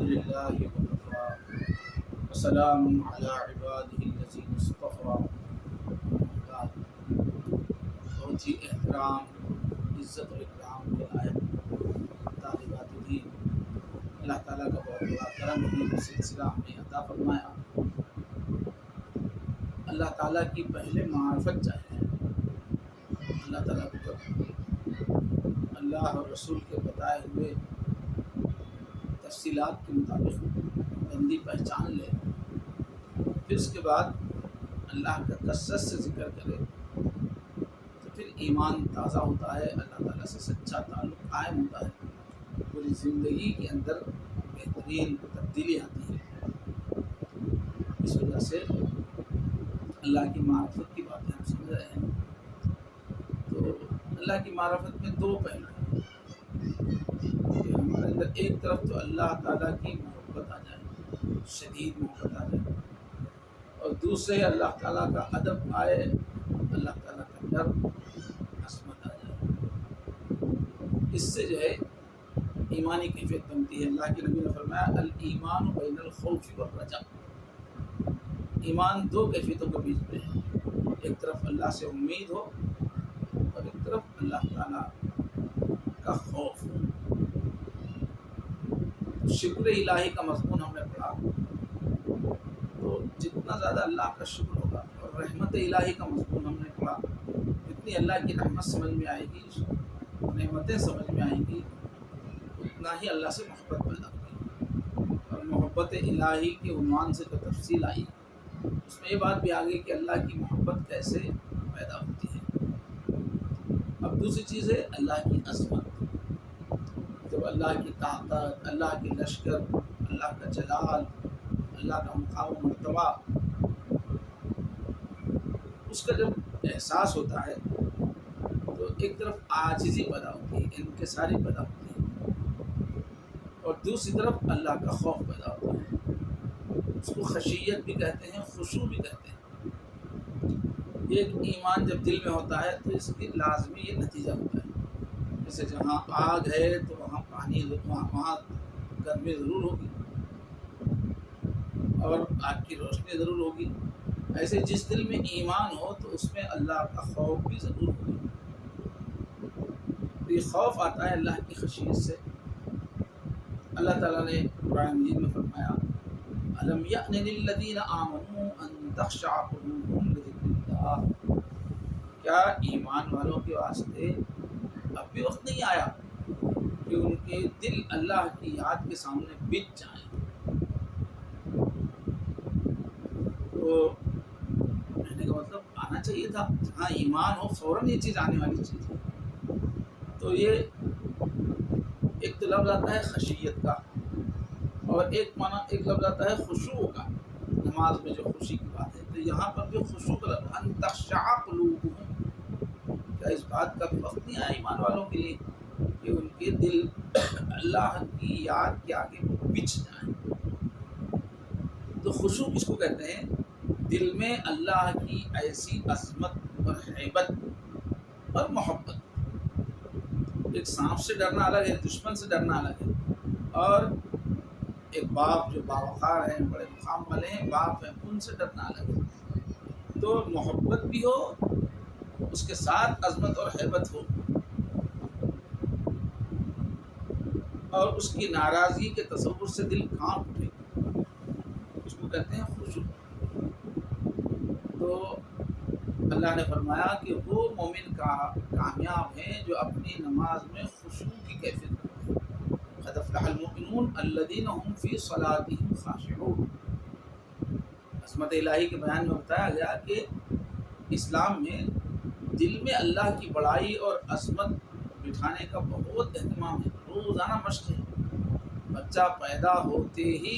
لله وكفى وسلام على عباده الذين اصطفى. بعد بہت ہی احترام، عزت و اکرام کے لائق طالبات دین، اللہ تعالیٰ کا بہت بڑا کرم بھی یہ سلسلہ ہمیں عطا فرمایا. اللہ تعالیٰ کی پہلے معرفت چاہیے. اللہ تعالیٰ کو جب اللہ اور رسول کے بتائے ہوئے تفصیلات کے مطابق بندی پہچان لے، پھر اس کے بعد اللہ کا کثرت سے ذکر کرے تو پھر ایمان تازہ ہوتا ہے، اللہ تعالیٰ سے سچا تعلق قائم ہوتا ہے، پوری زندگی کے اندر بہترین تبدیلی آتی ہے. اس وجہ سے اللہ کی معرفت کی باتیں ہم سمجھ رہے ہیں. تو اللہ کی معرفت میں دو پہلو ہیں کہ ہمارے اندر ایک طرف تو اللہ تعالیٰ کی محبت آ جائے، شدید محبت آ جائے، اور دوسرے اللہ تعالیٰ کا ادب آئے، اللہ تعالیٰ کا ڈر، عظمت آ جائے. اس سے جو ہے ایمانی کیفیت بنتی ہے. اللہ کے نبی نے فرمایا الایمان بین الخوف والرجاء. ایمان دو کیفیتوں کے بیچ میں ہے، ایک طرف اللہ سے امید ہو اور ایک طرف اللہ تعالیٰ کا خوف ہو. شکر الہی کا مضمون ہم نے پڑھا، تو جتنا زیادہ اللہ کا شکر ہوگا، اور رحمت الہی کا مضمون ہم نے پڑھا، جتنی اللہ کی رحمت سمجھ میں آئے گی، نعمتیں سمجھ میں آئیں گی، اتنا ہی اللہ سے محبت پیدا ہوگی. اور محبت الہی کے عنوان سے جو تفصیل آئی اس میں یہ بات بھی آ گئی کہ اللہ کی محبت کیسے پیدا ہوتی ہے. اب دوسری چیز ہے اللہ کی عظمت. جب اللہ کی طاقت، اللہ کے لشکر، اللہ کا جلال، اللہ کا مقام و مرتبہ، اس کا جب احساس ہوتا ہے تو ایک طرف عاجزی پیدا ہوتی ہے، انکساری پیدا ہوتی ہے، اور دوسری طرف اللہ کا خوف پیدا ہوتا ہے. اس کو خشیت بھی کہتے ہیں، خشوع بھی کہتے ہیں. ایک ایمان جب دل میں ہوتا ہے تو اس کی لازمی یہ نتیجہ ہوتا ہے. جیسے جہاں آگ ہے تو وہاں پانی، وہاں گرمی ضرور ہوگی اور آگ کی روشنی ضرور ہوگی. ایسے جس دل میں ایمان ہو تو اس میں اللہ کا خوف بھی ضرور ہوگا. یہ خوف آتا ہے اللہ کی خشیت سے. اللہ تعالیٰ نے قرآن مجید میں فرمایا الم یأن للذین آمنوا ان تخشع قلوبهم لذکر اللہ. کیا ایمان والوں کے واسطے اب بھی وقت نہیں آیا کہ ان کے دل اللہ کی یاد کے سامنے بچ جائیں؟ تو کہنے کا مطلب آنا چاہیے تھا. جہاں ایمان ہو فوراً یہ چیز آنے والی چیز ہے. تو یہ ایک تو لفظ آتا ہے خشیت کا، اور ایک لفظ آتا ہے خشوع کا. نماز میں جو خوشی کی بات ہے، تو یہاں پر جو خشوع کا لفظ ان تخشع قلوبهم، کیا اس بات کا بھی وقت نہیں آیا ایمان والوں کے لیے کہ ان کے دل اللہ کی یاد کے آگے بچھ جائیں؟ تو خشوع کس کو کہتے ہیں؟ دل میں اللہ کی ایسی عظمت اور ہیبت اور محبت. ایک سانپ سے ڈرنا الگ ہے، دشمن سے ڈرنا الگ ہے. اور ایک باپ جو باوقار ہیں، بڑے مقام والے ہیں، باپ ہیں، ان سے ڈرنا الگ ہے. تو محبت بھی ہو، اس کے ساتھ عظمت اور ہیبت ہو، اور اس کی ناراضگی کے تصور سے دل کانپ اٹھے، اس کو کہتے ہیں خشوع. تو اللہ نے فرمایا کہ وہ مومن کا کامیاب ہیں جو اپنی نماز میں خشوع کی کیفیت رکھتے ہیں. قد افلح المؤمنون الذین هم فی صلاتهم خاشعون. عظمت الہی کے بیان میں بتایا گیا کہ اسلام میں دل میں اللہ کی بڑائی اور عظمت بٹھانے کا بہت اہتمام ہے. روزانہ مشق ہے. بچہ پیدا ہوتے ہی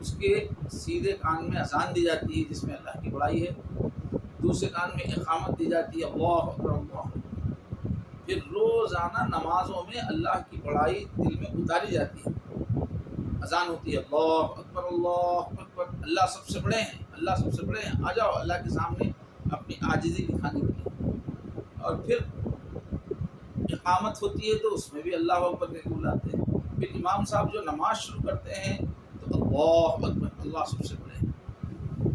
اس کے سیدھے کان میں اذان دی جاتی ہے جس میں اللہ کی بڑائی ہے، دوسرے کان میں اقامت دی جاتی ہے اللہ اکبر اللہ. پھر روزانہ نمازوں میں اللہ کی بڑائی دل میں اتاری جاتی ہے. اذان ہوتی ہے اللہ اکبر اللہ اکبر، اللہ سب سے بڑے ہیں، اللہ سب سے بڑے ہیں، آ جاؤ اللہ کے سامنے اپنی عاجزی دکھانے کے لیے. اور پھر اقامت ہوتی ہے تو اس میں بھی اللہ اکبر کے بلاتے ہیں. پھر امام صاحب جو نماز شروع کرتے ہیں تو اللہ اکبر، اللہ سب سے بڑے.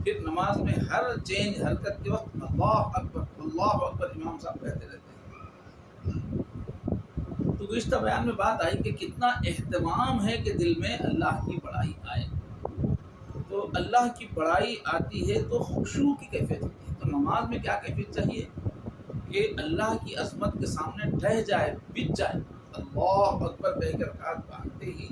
پھر نماز میں ہر چینج حرکت کے وقت اللہ اکبر امام صاحب کہتے رہتے ہیں. تو گزشتہ بیان میں بات آئی کہ کتنا اہتمام ہے کہ دل میں اللہ کی بڑائی آئے. تو اللہ کی بڑائی آتی ہے تو خشوع کی کیفیت ہوتی ہے. تو نماز میں کیا کیفیت چاہیے کہ اللہ کی عظمت کے سامنے ڈھہ جائے، بچ جائے. اللہ اکبر کہہ کر رکعت باندھتے ہی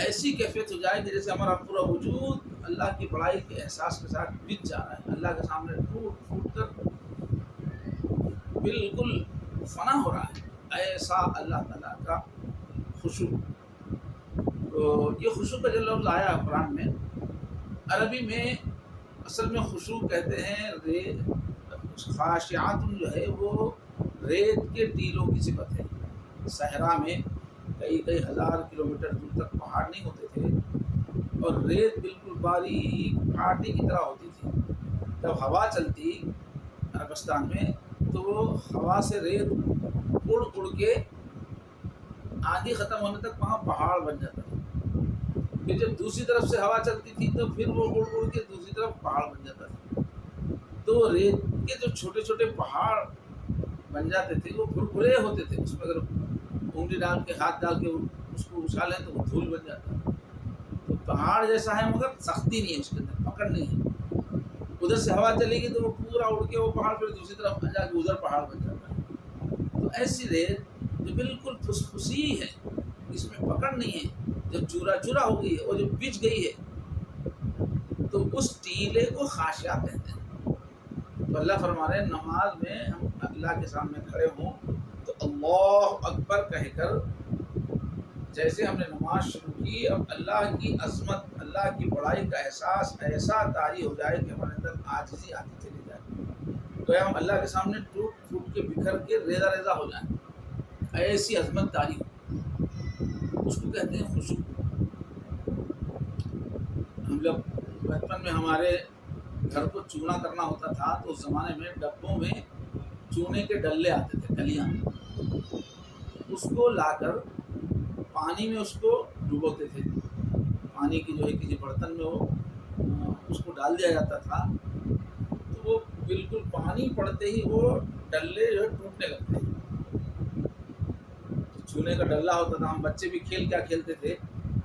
ایسی کیفیت ہو جائے کہ جیسے ہمارا پورا وجود اللہ کی بڑائی کے احساس کے ساتھ بچ جا رہا ہے، اللہ کے سامنے ٹوٹ پھوٹ کر بالکل فنا ہو رہا ہے. ایسا اللہ تعالیٰ کا خشوع. تو یہ خشوع کا جو لفظ آیا ہے قرآن میں، عربی میں اصل میں خشوع کہتے ہیں خاشعات جو ہے وہ ریت کے ٹیلوں کی صفت ہے. صحرا میں کئی ہزار کلومیٹر دور تک پہاڑ نہیں ہوتے تھے اور ریت بالکل باریک پہاڑی کی طرح ہوتی تھی. جب ہوا چلتی عربستان میں تو وہ ہوا سے ریت اڑ کے آندھی ختم ہونے تک وہاں پہاڑ بن جاتا تھا. پھر جب دوسری طرف سے ہوا چلتی تھی تو پھر وہ اڑ کے دوسری طرف پہاڑ بن جاتا تھا. تو ریت کے جو چھوٹے چھوٹے پہاڑ بن جاتے تھے وہ بھربھرے ہوتے تھے. اس میں اگر انگلی ڈال کے ہاتھ ڈال کے اس کو اچھالیں تو وہ دھول بن جاتا ہے. تو پہاڑ جیسا ہے مگر سختی نہیں ہے، اس کے اندر پکڑ نہیں ہے. ادھر سے ہوا چلے گی تو وہ پورا اڑ کے وہ پہاڑ پھر دوسری طرف جا کے ادھر پہاڑ بن جاتا ہے. تو ایسی ریت جو بالکل پھسپھسی ہے، اس میں پکڑ نہیں ہے، جو چورا چورا ہو گئی ہے، وہ جو بچ گئی ہے، تو اس ٹیلے کو خاشعہ کہتے ہیں. تو اللہ فرما رہے ہیں نماز میں ہم اللہ کے سامنے کھڑے ہوں تو اللہ اکبر کہہ کر جیسے ہم نے نماز شروع کی، اب اللہ کی عظمت، اللہ کی بڑائی کا احساس ایسا طاری ہو جائے کہ ہمارے اندر عاجزی آتی چلی جائے. تو ہم اللہ کے سامنے ٹوٹ پھوٹ کے بکھر کے ریزہ ریزہ ہو جائیں، ایسی عظمت طاری ہو. اس کو کہتے ہیں خشوع. ہم لوگ بچپن میں ہمارے گھر کو چونا کرنا ہوتا تھا تو اس زمانے میں ڈبوں میں چونے کے ڈلے آتے تھے، کلیاں. اس کو لا کر پانی میں اس کو ڈبوتے تھے. پانی کی جو ہے کسی برتن میں وہ اس کو ڈال دیا جاتا تھا تو وہ بالکل پانی پڑتے ہی وہ ڈلے جو ہے ٹوٹنے لگتے ہیں. چونے کا ڈلہ ہوتا تھا. ہم بچے بھی کیا کھیلتے تھے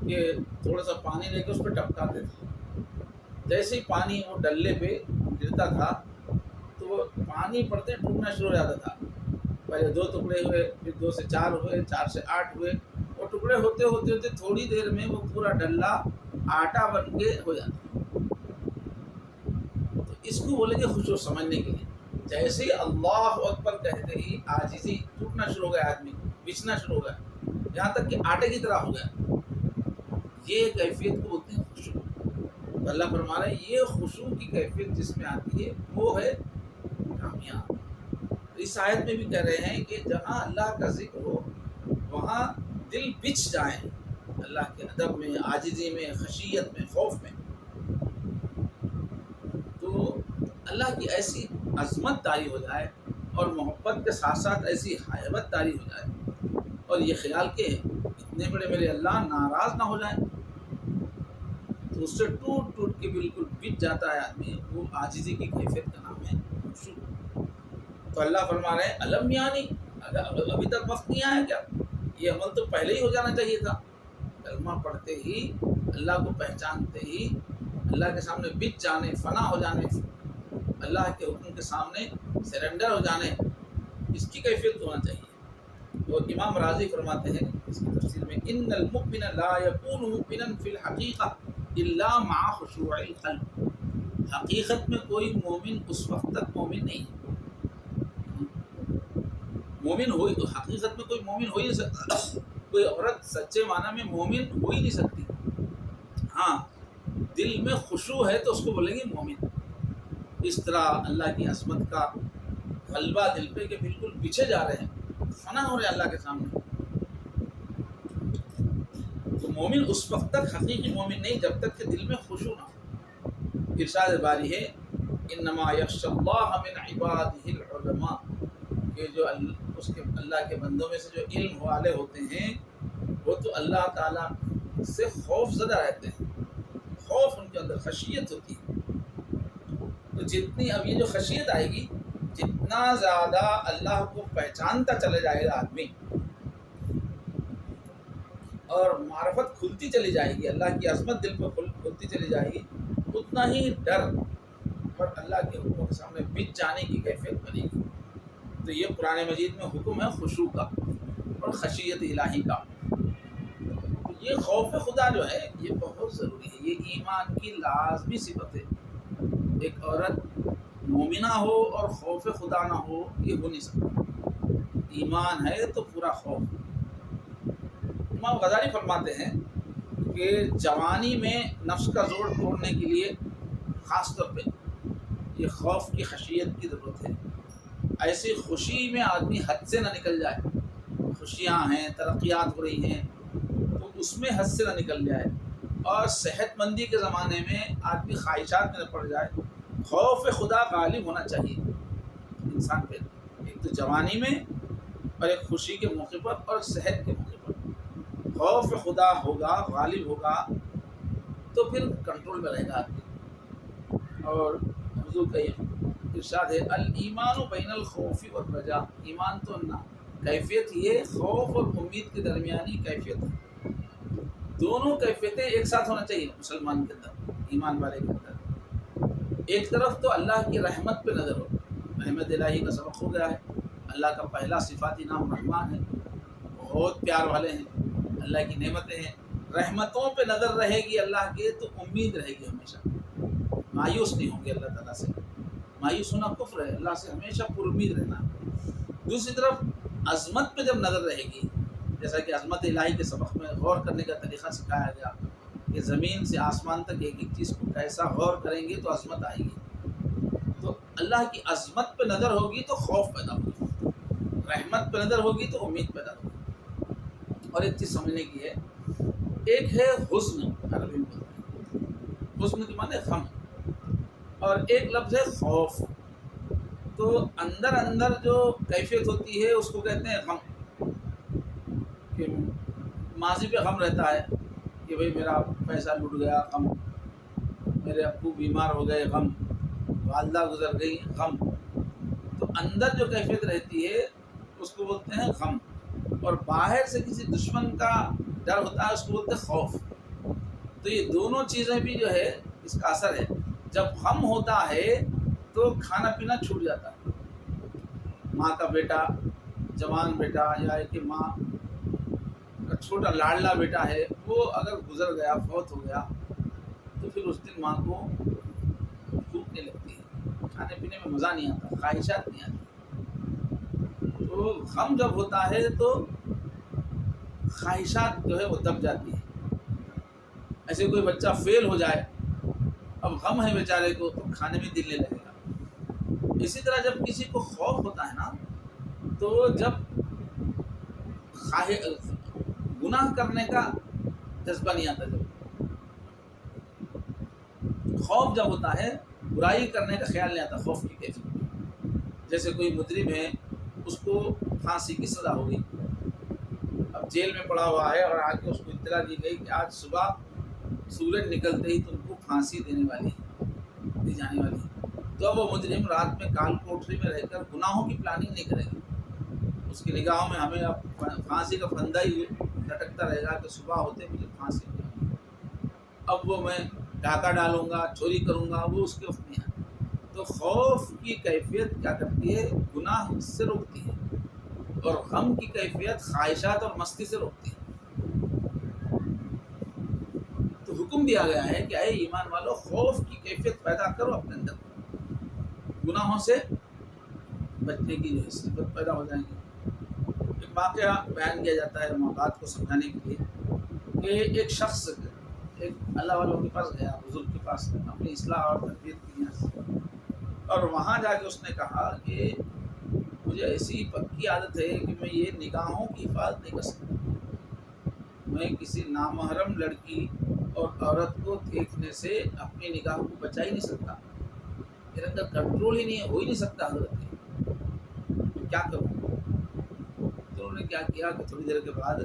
کہ تھوڑا سا پانی لے کے اس پہ ٹپکاتے تھے. جیسے ہی پانی وہ ڈلے پہ گرتا تھا تو وہ پانی پڑتے ٹوٹنا شروع ہو جاتا تھا. پہلے 2 ٹکڑے ہوئے، پھر 2 سے 4 ہوئے، 4 سے 8 ہوئے. وہ ٹکڑے ہوتے ہوتے تھوڑی دیر میں وہ پورا ڈلہ آٹا بن کے ہو جاتا. تو اس کو بولیں گے خشوع سمجھنے کے لیے. جیسے ہی اللہ اکبر کہتے ہی عاجزی ٹوٹنا شروع ہو گیا، آدمی بچنا شروع ہو گیا، یہاں تک کہ آٹے کی طرح ہو گیا. یہ کیفیت کو بولتے ہیں خشوع. تو اللہ فرما رہے ہیں یہ خشوع کی کیفیت جس میں آتی ہے وہ ہے کامیاب. اس آیت میں بھی کہہ رہے ہیں کہ جہاں اللہ کا ذکر ہو وہاں دل بچ جائیں اللہ کے ادب میں، عاجزی میں، خشیت میں، خوف میں. تو اللہ کی ایسی عظمت طاری ہو جائے اور محبت کے ساتھ ساتھ ایسی حیبت طاری ہو جائے اور یہ خیال کہ اتنے بڑے میرے اللہ ناراض نہ ہو جائیں، تو اس سے ٹوٹ ٹوٹ کے بالکل بچ جاتا ہے آدمی. وہ عاجزی کی کیفیت کا نام ہے خشوع. تو اللہ فرما رہے ہیں علم یعنی ابھی تک وقت نہیں آیا کیا؟ یہ عمل تو پہلے ہی ہو جانا چاہیے تھا. کلمہ پڑھتے ہی، اللہ کو پہچانتے ہی، اللہ کے سامنے بچ جانے، فنا ہو جانے، اللہ کے حکم کے سامنے سرنڈر ہو جانے، اس کی کیفیت ہونا چاہیے. اور امام راضی فرماتے ہیں اس کی تفسیر میں ان المؤمن لا يكون مؤمنا في الحقیقہ الا مع خشوع القلب. حقیقت میں کوئی مومن اس وقت تک مومن نہیں ہے. مومن ہوئی تو حقیقت میں کوئی مومن ہو ہی نہیں سکتا. کوئی عورت سچے معنی میں مومن ہو ہی نہیں سکتی. ہاں دل میں خشوع ہے تو اس کو بولیں گے مومن. اس طرح اللہ کی عظمت کا غلبہ دل پہ کہ بالکل پیچھے جا رہے ہیں، فنا ہو رہے ہیں اللہ کے سامنے. تو مومن اس وقت تک حقیقی مومن نہیں جب تک کہ دل میں خشوع نہ ہو. ارشاد باری ہے انما یخشی اللہ من عبادہ العلماء، کہ جو اس کے اللہ کے بندوں میں سے جو علم والے ہوتے ہیں وہ تو اللہ تعالیٰ سے خوف زدہ رہتے ہیں، خوف ان کے اندر خشیت ہوتی ہے. تو جتنی اب یہ جو خشیت آئے گی، جتنا زیادہ اللہ کو پہچانتا چلے جائے گا آدمی اور معرفت کھلتی چلی جائے گی، اللہ کی عظمت دل پر کھلتی چلی جائے گی، اتنا ہی ڈر اور اللہ کے حکموں کے سامنے بچ جانے کی کیفیت بنے گی. تو یہ قرآن مجید میں حکم ہے خشوع کا اور خشیت الہی کا. تو یہ خوف خدا جو ہے یہ بہت ضروری ہے، یہ ایمان کی لازمی صفت ہے. ایک عورت مومنہ ہو اور خوف خدا نہ ہو یہ ہو نہیں سکتا. ایمان ہے تو پورا خوف. امام غزالی فرماتے ہیں کہ جوانی میں نفس کا زور توڑنے کے لیے خاص طور پہ یہ خوف کی خشیت کی ضرورت ہے. ایسی خوشی میں آدمی حد سے نہ نکل جائے، خوشیاں ہیں، ترقیات ہو رہی ہیں تو اس میں حد سے نہ نکل جائے، اور صحت مندی کے زمانے میں آدمی خواہشات میں نہ پڑ جائے. خوف خدا غالب ہونا چاہیے انسان پہ، ایک تو جوانی میں اور ایک خوشی کے موقع پر اور صحت کے موقع پر. خوف خدا ہوگا، غالب ہوگا تو پھر کنٹرول میں رہے گا آدمی. اور حضور کا یہ ارشاد ہے الایمان بین الخوف والرجاء، ایمان تو نہ کیفیت یہ خوف اور امید کے درمیانی کیفیت ہے. دونوں کیفیتیں ایک ساتھ ہونا چاہیے مسلمان کے اندر، ایمان والے کے اندر. ایک طرف تو اللہ کی رحمت پہ نظر ہو، رحمت الہی کا سبق ہو گیا ہے. اللہ کا پہلا صفاتی نام رحمان ہے، بہت پیار والے ہیں، اللہ کی نعمتیں ہیں. رحمتوں پہ نظر رہے گی اللہ کے تو امید رہے گی ہمیشہ، مایوس نہیں ہوں گے اللہ تعالیٰ سے. مایوس ہونا کفر ہے، اللہ سے ہمیشہ پر امید رہنا. دوسری طرف عظمت پہ جب نظر رہے گی، جیسا کہ عظمت الہی کے سبق میں غور کرنے کا طریقہ سکھایا گیا کہ زمین سے آسمان تک ایک ایک چیز کو کیسا غور کریں گے تو عظمت آئے گی. تو اللہ کی عظمت پہ نظر ہوگی تو خوف پیدا ہوگی، رحمت پہ نظر ہوگی تو امید پیدا ہوگی. اور ایک چیز سمجھنے کی ہے، ایک ہے حزن، عربی میں حزن کے معنی غم، اور ایک لفظ ہے خوف. تو اندر اندر جو کیفیت ہوتی ہے اس کو کہتے ہیں غم، کہ ماضی پہ غم رہتا ہے کہ بھئی میرا پیسہ لٹ گیا، غم، میرے ابو بیمار ہو گئے، غم، والدہ گزر گئی، غم. تو اندر جو کیفیت رہتی ہے اس کو بولتے ہیں غم، اور باہر سے کسی دشمن کا ڈر ہوتا ہے اس کو بولتے ہیں خوف. تو یہ دونوں چیزیں بھی جو ہے اس کا اثر ہے. جب غم ہوتا ہے تو کھانا پینا چھوٹ جاتا ہے. ماں کا بیٹا، جوان بیٹا، یا کہ ماں کا چھوٹا لاڈلا بیٹا ہے، وہ اگر گزر گیا، فوت ہو گیا، تو پھر اس دن ماں کو بھوک نہیں لگتی ہے، کھانے پینے میں مزہ نہیں آتا، خواہشات نہیں آتی. تو غم جب ہوتا ہے تو خواہشات جو ہے وہ دب جاتی ہے. ایسے کوئی بچہ فیل ہو جائے، اب غم ہے بیچارے کو تو کھانے میں دل نہیں لگے گا. اسی طرح جب کسی کو خوف ہوتا ہے نا تو جب گناہ کرنے کا جذبہ نہیں آتا. جب خوف جب ہوتا ہے برائی کرنے کا خیال نہیں آتا، خوف کی کیفیت. جیسے کوئی مجرم ہے، اس کو پھانسی کی سزا ہو گئی، اب جیل میں پڑا ہوا ہے اور آگے اس کو اطلاع دی گئی کہ آج صبح سورج نکلتے ہی تم کو پھانسی دی جانے والی ہے. تو اب وہ مجرم رات میں کال کوٹری میں رہ کر گناہوں کی پلاننگ نہیں کرے گا. اس کی نگاہوں میں ہمیں اب پھانسی کا پھندا ہی لٹکتا رہے گا کہ صبح ہوتے مجھے پھانسی ہو جائے. اب وہ میں ڈاکہ ڈالوں گا، چوری کروں گا، وہ اس کے وقت نہیں ہے. تو خوف کی کیفیت کیا کرتی ہے؟ گناہ سے روکتی ہے، اور غم کی کیفیت خواہشات اور مستی سے روکتی ہے. تو حکم دیا گیا ہے کہ اے ایمان والو، خوف کی کیفیت پیدا کرو اپنے اندر، گناہوں سے بچنے کی جو صفت پیدا ہو جائیں گی. ایک واقعہ بیان کیا جاتا ہے بات کو سمجھانے کے لیے کہ ایک شخص ایک اللہ والوں کے پاس گیا، بزرگ کے پاس، اپنی اصلاح اور تربیت کی نیت سے، اور وہاں جا کے اس نے کہا کہ مجھے ایسی پکی عادت ہے کہ میں یہ نگاہوں کی حفاظت نہیں کر سکتا. میں کسی نامحرم لڑکی اور عورت کو دیکھنے سے اپنی نگاہ کو بچا ہی نہیں سکتا، میرے اندر کنٹرول ہی نہیں ہو ہی نہیں سکتا حضرت. کیا کروں؟ تو انہوں نے کیا کیا کہ تھوڑی دیر کے بعد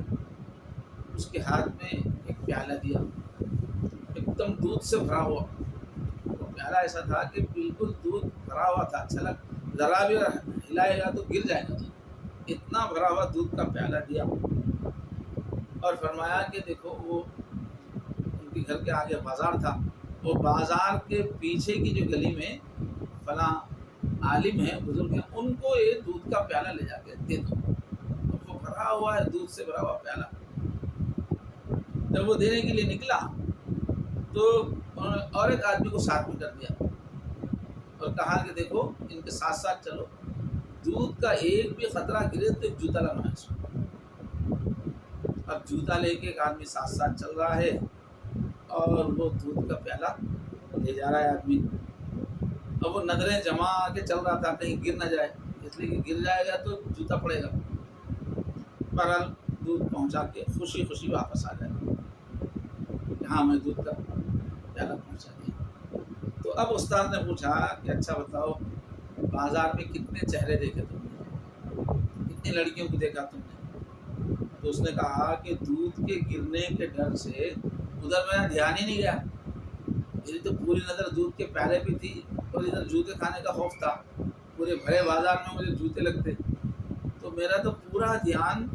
اس کے ہاتھ میں ایک پیالہ دیا، ایک دم دودھ سے بھرا ہوا۔ وہ پیالہ ایسا تھا کہ بالکل دودھ بھرا ہوا تھا، چھلک ذرا بھی ہلائے گا تو گر جائے گا، اتنا بھرا ہوا دودھ کا پیالہ دیا، اور فرمایا کہ دیکھو وہ ان کے گھر کے آگے بازار تھا، وہ بازار کے پیچھے کی جو گلی میں فلاں عالم ہیں، بزرگ ہیں، ان کو یہ دودھ کا پیالہ لے جا کے دے دو۔ وہ بھرا ہوا ہے دودھ سے بھرا ہوا پیالہ، جب وہ دینے کے لیے نکلا تو انہوں نے اور ایک آدمی کو ساتھ میں کر دیا اور کہا کہ دیکھو ان کے ساتھ ساتھ چلو، دودھ کا ایک بھی خطرہ گرے تو ایک جوتا لگانا ہے اس کو۔ اب جوتا لے کے ایک آدمی ساتھ ساتھ چل رہا ہے اور وہ دودھ کا پیالہ لے جا رہا ہے آدمی۔ اب وہ نظریں جما کے چل رہا تھا کہیں گر نہ جائے، اس لیے کہ گر جائے گا تو جوتا پڑے گا۔ بہرحال دودھ پہنچا کے خوشی خوشی واپس آ جائے کہ ہاں میں دودھ کا پیالہ پہنچا دیا۔ تو اب استاد نے پوچھا کہ اچھا بتاؤ، بازار میں کتنے چہرے دیکھے تم نے، کتنی لڑکیوں کو دیکھا تم نے؟ تو اس نے کہا کہ دودھ کے گرنے کے ڈر سے ادھر میرا دھیان ہی نہیں گیا، میری تو پوری نظر دودھ کے پیالے پہ تھی اور ادھر جوتے کھانے کا خوف تھا، پورے بھرے بازار میں مجھے جوتے لگتے، تو میرا تو پورا دھیان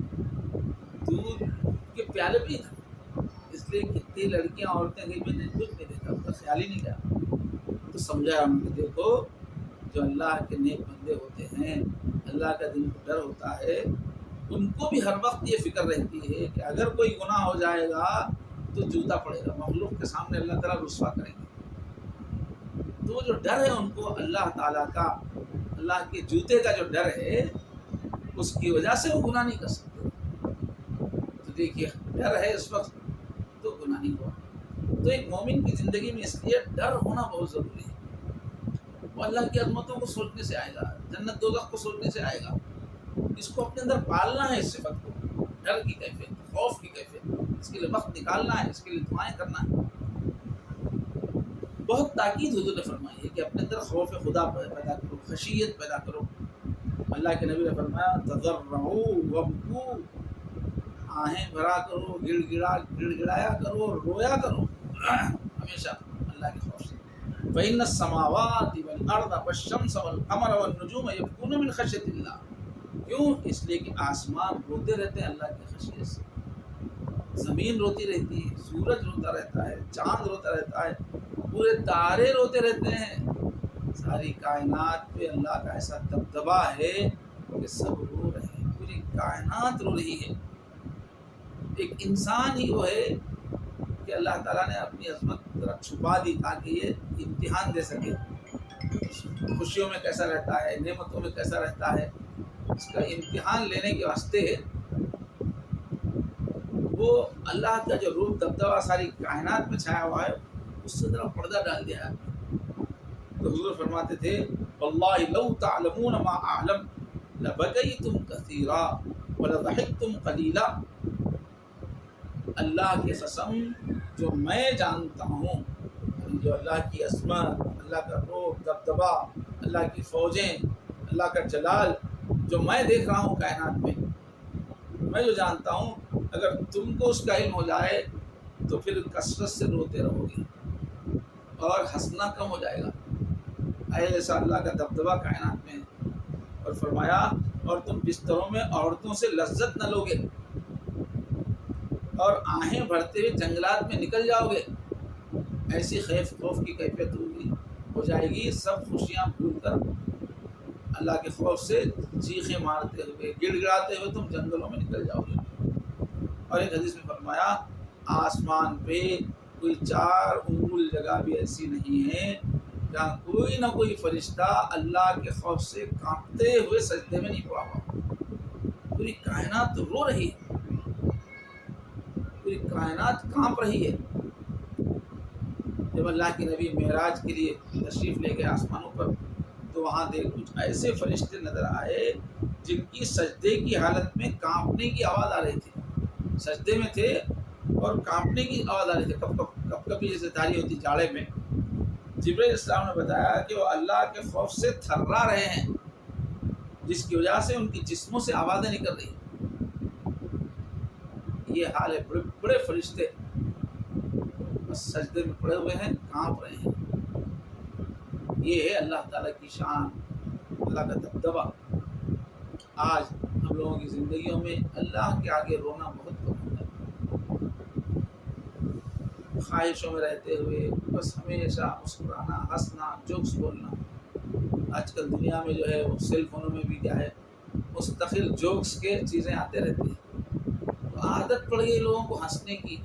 دودھ کے پیالے پہ ہی تھا، اس لیے کتنی لڑکیاں عورتیں گئی میں نے کچھ نہیں دیکھا، اس کا خیال ہی نہیں گیا۔ تو سمجھا ہم کہ دیکھو جو اللہ کے نیک بندے ہوتے ہیں، اللہ کا دل کو ڈر ہوتا ہے، ان کو بھی ہر وقت یہ فکر رہتی ہے کہ اگر کوئی گناہ ہو جائے گا تو جوتا پڑے گا، مخلوق کے سامنے اللہ تعالیٰ رسوا کریں گے۔ تو وہ جو ڈر ہے ان کو اللہ تعالیٰ کا، اللہ کے جوتے کا جو ڈر ہے، اس کی وجہ سے وہ گناہ نہیں کر سکتے۔ تو دیکھیے ڈر ہے اس وقت تو گناہ نہیں ہوا۔ تو ایک مومن کی زندگی میں اس لیے ڈر ہونا بہت ضروری ہے۔ وہ اللہ کی عظمتوں کو سوچنے سے آئے گا، جنت دوزخ کو سوچنے سے آئے گا، اس کو اپنے اندر پالنا ہے، اس صفت کو، ڈر کی کیفیت، خوف کی کیفیت، اس کے لیے وقت نکالنا ہے، اس کے لیے دعائیں کرنا ہے۔ بہت تاکید حضور نے فرمائی ہے کہ اپنے اندر خوف خدا پیدا کرو، خشیت پیدا کرو۔ اللہ کے نبی نے فرمایا تضرعوا وابکوا، آہیں بھرا کرو، گڑ گڑایا کرو، رویا کرو ہمیشہ اللہ کے خوف سے۔ فإن السماوات والأرض والشمس والقمر والنجوم يبكون من خشية الله، کیوں؟ اس لیے کہ آسمان روتے رہتے ہیں اللہ کی خشیت سے، زمین روتی رہتی ہے، سورج روتا رہتا ہے، چاند روتا رہتا ہے، پورے تارے روتے رہتے ہیں، ساری کائنات پہ اللہ کا ایسا دبدبا ہے کہ سب رو رہے ہیں، پوری کائنات رو رہی ہے۔ ایک انسان ہی وہ ہے کہ اللہ تعالیٰ نے اپنی عظمت ذرا چھپا دی تاکہ یہ امتحان دے سکے، خوشیوں میں کیسا رہتا ہے، نعمتوں میں کیسا رہتا ہے، اس کا امتحان لینے کے واسطے وہ اللہ کا جو روپ دبدبا ساری کائنات میں چھایا ہوا ہے اس سے ذرا پردہ ڈال دیا ہے۔ تو حضور فرماتے تھے واللہ لو تعلمون ما اعلم لبکیتم کثیرا ولضحکتم قلیلا، اللہ کی قسم جو میں جانتا ہوں، جو اللہ کی عظمت، اللہ کا روپ دبدبا، اللہ کی فوجیں، اللہ کا جلال جو میں دیکھ رہا ہوں کائنات میں جو جانتا ہوں، اگر تم کو اس کا علم ہو جائے تو پھر کثرت سے روتے رہو گے اور ہنسنا کم ہو جائے گا۔ ایسا اللہ کا دبدبا کائنات میں ہے۔ اور فرمایا اور تم بستروں میں عورتوں سے لذت نہ لوگے اور آہیں بھرتے ہوئے جنگلات میں نکل جاؤ گے، ایسی خوف کی کیفیت ہو جائے گی، سب خوشیاں بھول کر اللہ کے خوف سے چیخیں مارتے ہوئے، گڑ گڑاتے ہوئے تم جنگلوں میں نکل جاؤ گے۔ اور ایک حدیث میں فرمایا آسمان پہ کوئی 4 انگل جگہ بھی ایسی نہیں ہے جہاں کوئی نہ کوئی فرشتہ اللہ کے خوف سے کانپتے ہوئے سجدے میں نہیں پڑا ہوا۔ پوری کائنات تو رو رہی ہے، پوری کائنات کانپ رہی ہے۔ جب اللہ کے نبی معراج کے لیے تشریف لے گئے آسمانوں پر تو وہاں کچھ ایسے فرشتے نظر آئے جن کی سجدے کی حالت میں کانپنے کی آواز آ رہی تھی، سجدے میں تھے اور کانپنے کی آواز آ رہی تھی، کب کبھی جیسے تاری ہوتی جاڑے میں۔ جبرائیل السلام نے بتایا کہ وہ اللہ کے خوف سے تھرا رہے ہیں، جس کی وجہ سے ان کی جسموں سے آوازیں نکل رہی ہیں۔ یہ حال ہے. بڑے بڑے فرشتے بس سجدے میں پڑے ہوئے ہیں، کانپ رہے ہیں. یہ ہے اللہ تعالیٰ کی شان، اللہ کا دبدبہ. آج ہم لوگوں کی زندگیوں میں اللہ کے آگے رونا بہت کم ہوتا ہے. خواہشوں میں رہتے ہوئے بس ہمیشہ مسکرانا، ہنسنا، جوکس بولنا. آج کل دنیا میں جو ہے وہ سیل فونوں میں بھی کیا ہے، مستقل جوکس کے چیزیں آتے رہتی ہیں. تو عادت پڑ گئی لوگوں کو ہنسنے کی،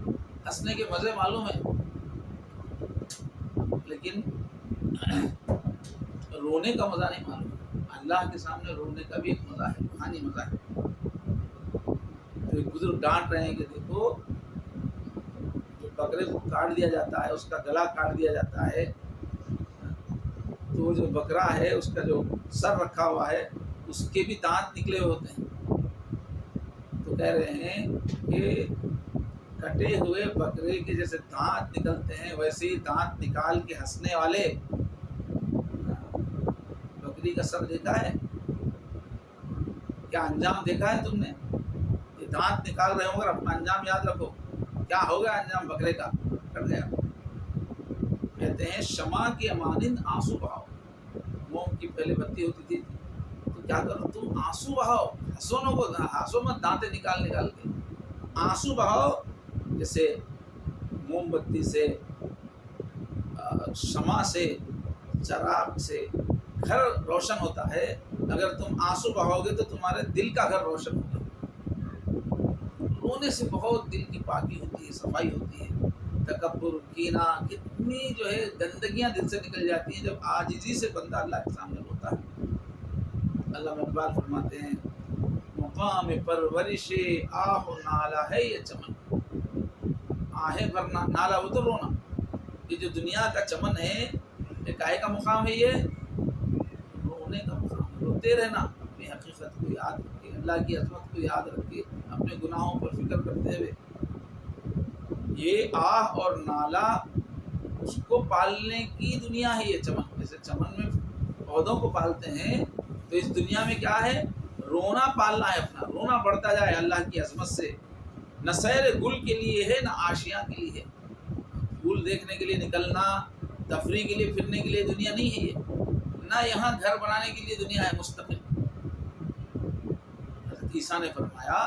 ہنسنے کے مزے معلوم ہیں، لیکن رونے کا مزہ نہیں معلوم. اللہ کے سامنے رونے کا بھی ایک مزہ ہے، روحانی مزہ ہے. تو ایک بزرگ ڈانٹ رہے ہیں کہ دیکھو، جو بکرے کو کاٹ دیا جاتا ہے، اس کا گلا کاٹ دیا جاتا ہے، تو جو بکرا ہے اس کا جو سر رکھا ہوا ہے اس کے بھی دانت نکلے ہوئے ہوتے ہیں. تو کہہ رہے ہیں کہ کٹے ہوئے بکرے کے جیسے دانت نکلتے ہیں، ویسے ہی دانت نکال کے ہنسنے والے. بکری کا سر دیکھا ہے؟ کیا انجام دیکھا ہے تم نے؟ یہ دانت نکال رہے ہو، اگر اپنا انجام یاد رکھو. کیا ہوگا انجام بکرے کا؟ کٹ گیا. کہتے ہیں شمع کی مانند آنسو بہاؤ. موم کی پہلے بتی ہوتی تھی، تو کیا کرو تم آنسو بہاؤ. ہنسو مت دانتیں نکال کے، آنسو بہاؤ. جیسے موم بتی سے، شمع سے، چراغ سے گھر روشن ہوتا ہے. اگر تم آنسو بہاؤ گے تو تمہارے دل کا گھر روشن ہوگا. رونے سے بہت دل کی پاکی ہوتی ہے، صفائی ہوتی ہے. تکبر، کینہ، کتنی جو ہے گندگیاں دل سے نکل جاتی ہیں جب عاجزی سے بندہ اللہ کے سامنے روتا ہے. علامہ اقبال فرماتے ہیں مقام پرورش آہ و نالہ ہے یہ چمن. آہیں بھرنا، نالا وہ تو رونا. یہ جو دنیا کا چمن ہے، یہ کائے کا مقام ہے؟ یہ رونے کا مقام. روتے رہنا، اپنی حقیقت کو یاد رکھ کے، اللہ کی عظمت کو یاد رکھ کے، اپنے گناہوں پر فکر کرتے ہوئے. یہ آہ اور نالا اس کو پالنے کی دنیا ہے. یہ چمن، جیسے چمن میں پودوں کو پالتے ہیں، تو اس دنیا میں کیا ہے؟ رونا پالنا ہے اپنا. رونا بڑھتا جائے اللہ کی عظمت سے. نہ سیر گل کے لیے ہے، نہ آشیاں کے لیے ہے. پھول دیکھنے کے لیے نکلنا، تفریح کے لیے پھرنے کے لیے دنیا نہیں ہے یہ. نہ یہاں گھر بنانے کے لیے دنیا ہے مستقل. حضرت عیسیٰ نے فرمایا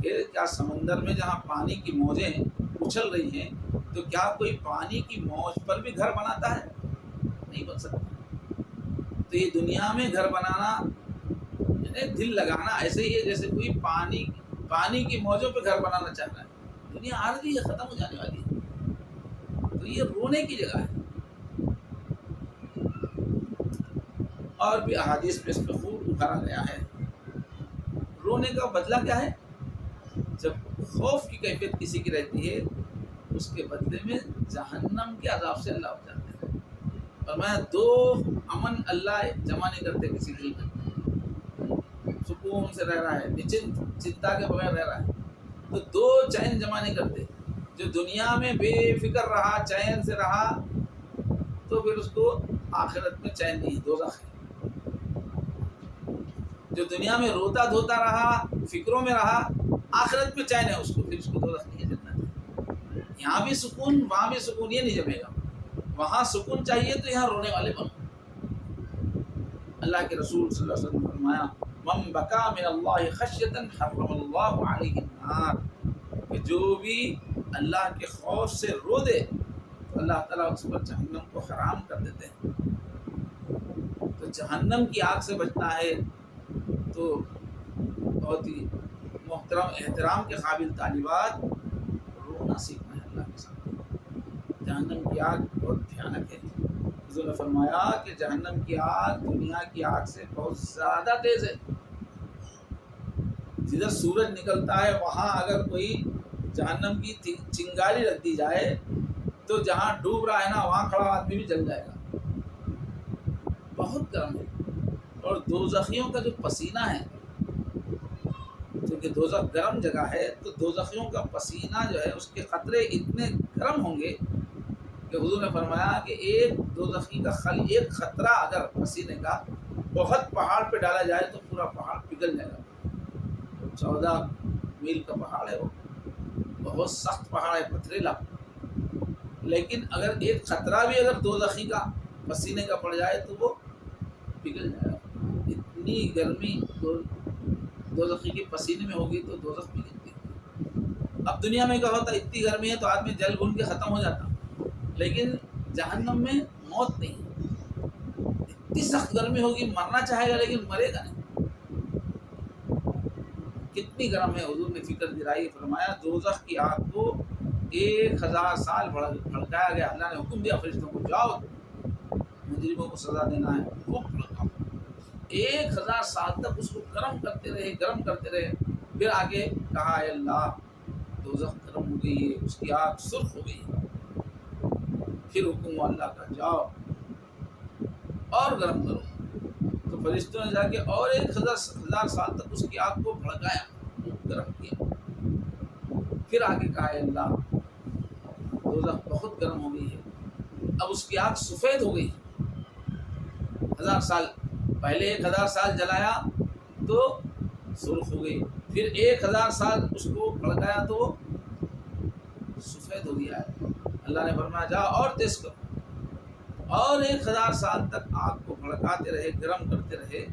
کہ کیا سمندر میں جہاں پانی کی موجیں اچھل رہی ہیں، تو کیا کوئی پانی کی موج پر بھی گھر بناتا ہے؟ نہیں بن سکتا. تو یہ دنیا میں گھر بنانا یعنی دل لگانا ایسے ہی ہے جیسے کوئی پانی کی موجوں پہ گھر بنانا چاہ رہا ہے. دنیا عارضی ہے، ختم ہو جانے والی ہے. تو یہ رونے کی جگہ ہے. اور بھی احادیث میں اس پہ خوب ابھارا گیا ہے. رونے کا بدلہ کیا ہے؟ جب خوف کی کیفیت کسی کی رہتی ہے، اس کے بدلے میں جہنم کے عذاب سے اللہ بچاتے ہیں. اور میں دو امن اللہ جمع نہیں کرتے کسی دل میں. سکون سے رہ رہا ہے، نچنت چنتا کے بغیر رہ رہا ہے، تو دو چین جمع نہیں کرتے. جو دنیا میں بے فکر رہا، چین سے رہا، تو پھر اس کو آخرت میں چین نہیں، دوزخ ہے. جو دنیا میں روتا دھوتا رہا، فکروں میں رہا، آخرت میں چین ہے اس کو، پھر اس کو دوزخ نہیں ہے، جنت ہے. یہاں بھی سکون، وہاں بھی سکون، یہ نہیں جمے گا. وہاں سکون چاہیے تو یہاں رونے والے بنو. اللہ کے رسول صلی اللہ علیہ وسلم نے فرمایا من بکا من اللہ خشیتا حرم اللہ علیہ النار. کہ جو بھی اللہ کے خوف سے رو دے تو اللہ تعالیٰ اس پر جہنم کو حرام کر دیتے ہیں. تو جہنم کی آگ سے بچنا ہے تو بہت ہی محترم، احترام کے قابل طالبات رونا سیکھنا ہے اللہ کے سامنے. جہنم کی آگ بہت بھیانک ہے. حضور نے فرمایا کہ جہنم کی آگ دنیا کی آگ سے بہت زیادہ تیز ہے. جدھر سورج نکلتا ہے وہاں اگر کوئی جہنم کی چنگاری رکھ دی جائے تو جہاں ڈوب رہا ہے نا وہاں کھڑا آدمی بھی جل جائے گا. بہت گرم ہے. اور دوزخیوں کا جو پسینہ ہے، کیونکہ دوزخ گرم جگہ ہے، تو دوزخیوں کا پسینہ جو ہے اس کے قطرے اتنے گرم ہوں گے کہ حضور نے فرمایا کہ ایک دوزخی کا ایک خطرہ اگر پسینے کا بہت پہاڑ پہ ڈالا جائے تو پورا پہاڑ پگھل جائے گا. 14 میل کا پہاڑ ہے وہ. بہت سخت پہاڑ ہے، پتھریلا، لیکن اگر ایک خطرہ بھی اگر دوزخی کا پسینے کا پڑ جائے تو وہ پگھل جائے گا۔ اتنی گرمی دوزخی کے پسینے میں ہوگی تو دوزخ پگھلتی ہے۔ اب دنیا میں کیا ہوتا ہے، اتنی گرمی ہے تو آدمی جل بھن کے ختم ہو جاتا، لیکن جہنم میں موت نہیں، اتنی سخت گرمی ہوگی، مرنا چاہے گا لیکن مرے گا نہیں۔ کتنی گرم ہے، حضور نے فکر دلائی، فرمایا دوزخ کی آگ کو 1000 سال بھڑکایا گیا۔ اللہ نے حکم دیا فرشتوں کو، جاؤ مجرموں کو سزا دینا ہے، خوب بھڑکاؤ۔ 1000 سال تک اس کو گرم کرتے رہے، گرم کرتے رہے، پھر آگے کہا اے اللہ دوزخ گرم ہو گئی ہے، اس کی آگ سرخ ہو گئی ہے۔ پھر حکم ہوا اللہ کا، جاؤ اور گرم کرو۔ تو فرشتوں نے جا کے اور 1000 سال تک اس کی آگ کو بھڑکایا، گرم کیا۔ پھر آگے کہا اے اللہ دوزخ بہت گرم ہو گئی ہے، اب اس کی آگ سفید ہو گئی۔ 1000 سال پہلے 1000 سال جلایا تو سرخ ہو گئی، پھر 1000 سال اس کو بھڑکایا تو سفید ہو گیا ہے۔ اللہ نے فرمایا جا اور تیز کرو، اور 1000 سال تک آگ کو بھڑکاتے رہے، گرم کرتے رہے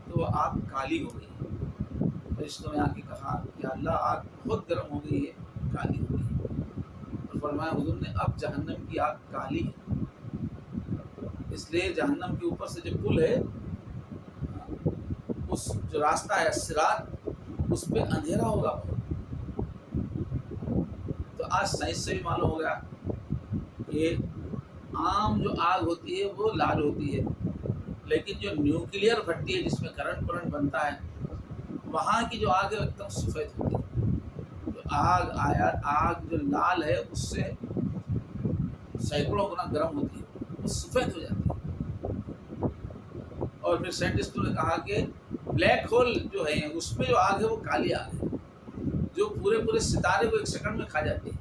تو وہ آگ کالی ہو گئی۔ فرشتوں نے آ کے کہا کہ اللہ آگ بہت گرم ہو گئی ہے، کالی ہو گئی۔ اور فرمایا حضور نے اب جہنم کی آگ کالی ہے، اس لیے جہنم کے اوپر سے جو پل ہے، اس جو راستہ ہے صراط، اس پہ اندھیرا ہوگا بہت۔ تو آج سائنس سے بھی معلوم ہو گیا کہ عام جو آگ ہوتی ہے وہ لال ہوتی ہے، لیکن جو نیوکلیئر بھٹی ہے جس میں کرنٹ بنتا ہے، وہاں کی جو آگ ہے ایک دم سفید ہوتی ہے۔ جو آگ جو لال ہے اس سے سینکڑوں گنا گرم ہوتی ہے، وہ سفید ہو جاتی ہے۔ اور پھر سائنٹسٹوں نے کہا کہ بلیک ہول جو ہے اس میں جو آگ ہے وہ کالی آگ ہے، جو پورے ستارے کو ایک سیکنڈ میں کھا جاتی ہے۔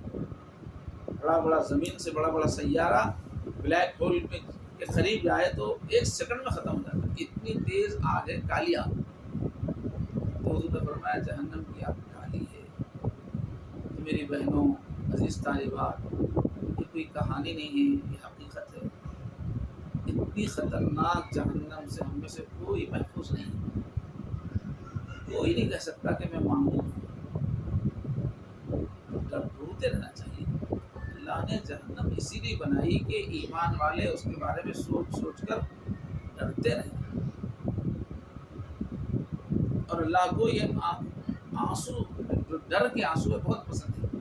بڑا زمین سے بڑا سیارہ بلیک ہول میں کے قریب جائے تو ایک سیکنڈ میں ختم ہو جاتا ہے، اتنی تیز آگ ہے، کالی آگ۔ تو حضور نے فرمایا جہنم کی آگ کالی ہے۔ تو میری بہنوں، عزیز طالبات، یہ کوئی کہانی نہیں ہے، یہ حقیقت ہے۔ اتنی خطرناک جہنم سے ہم میں سے کوئی محفوظ نہیں، کوئی نہیں کہہ سکتا کہ میں معمول ہوں۔ ڈرتے رہنا چاہیے۔ اللہ نے جہنم اسی لیے بنائی کہ ایمان والے اس کے بارے میں سوچ کر ڈرتے رہیں، اور اللہ کو یہ آنسو، جو ڈر کے آنسو ہے، بہت پسند ہے۔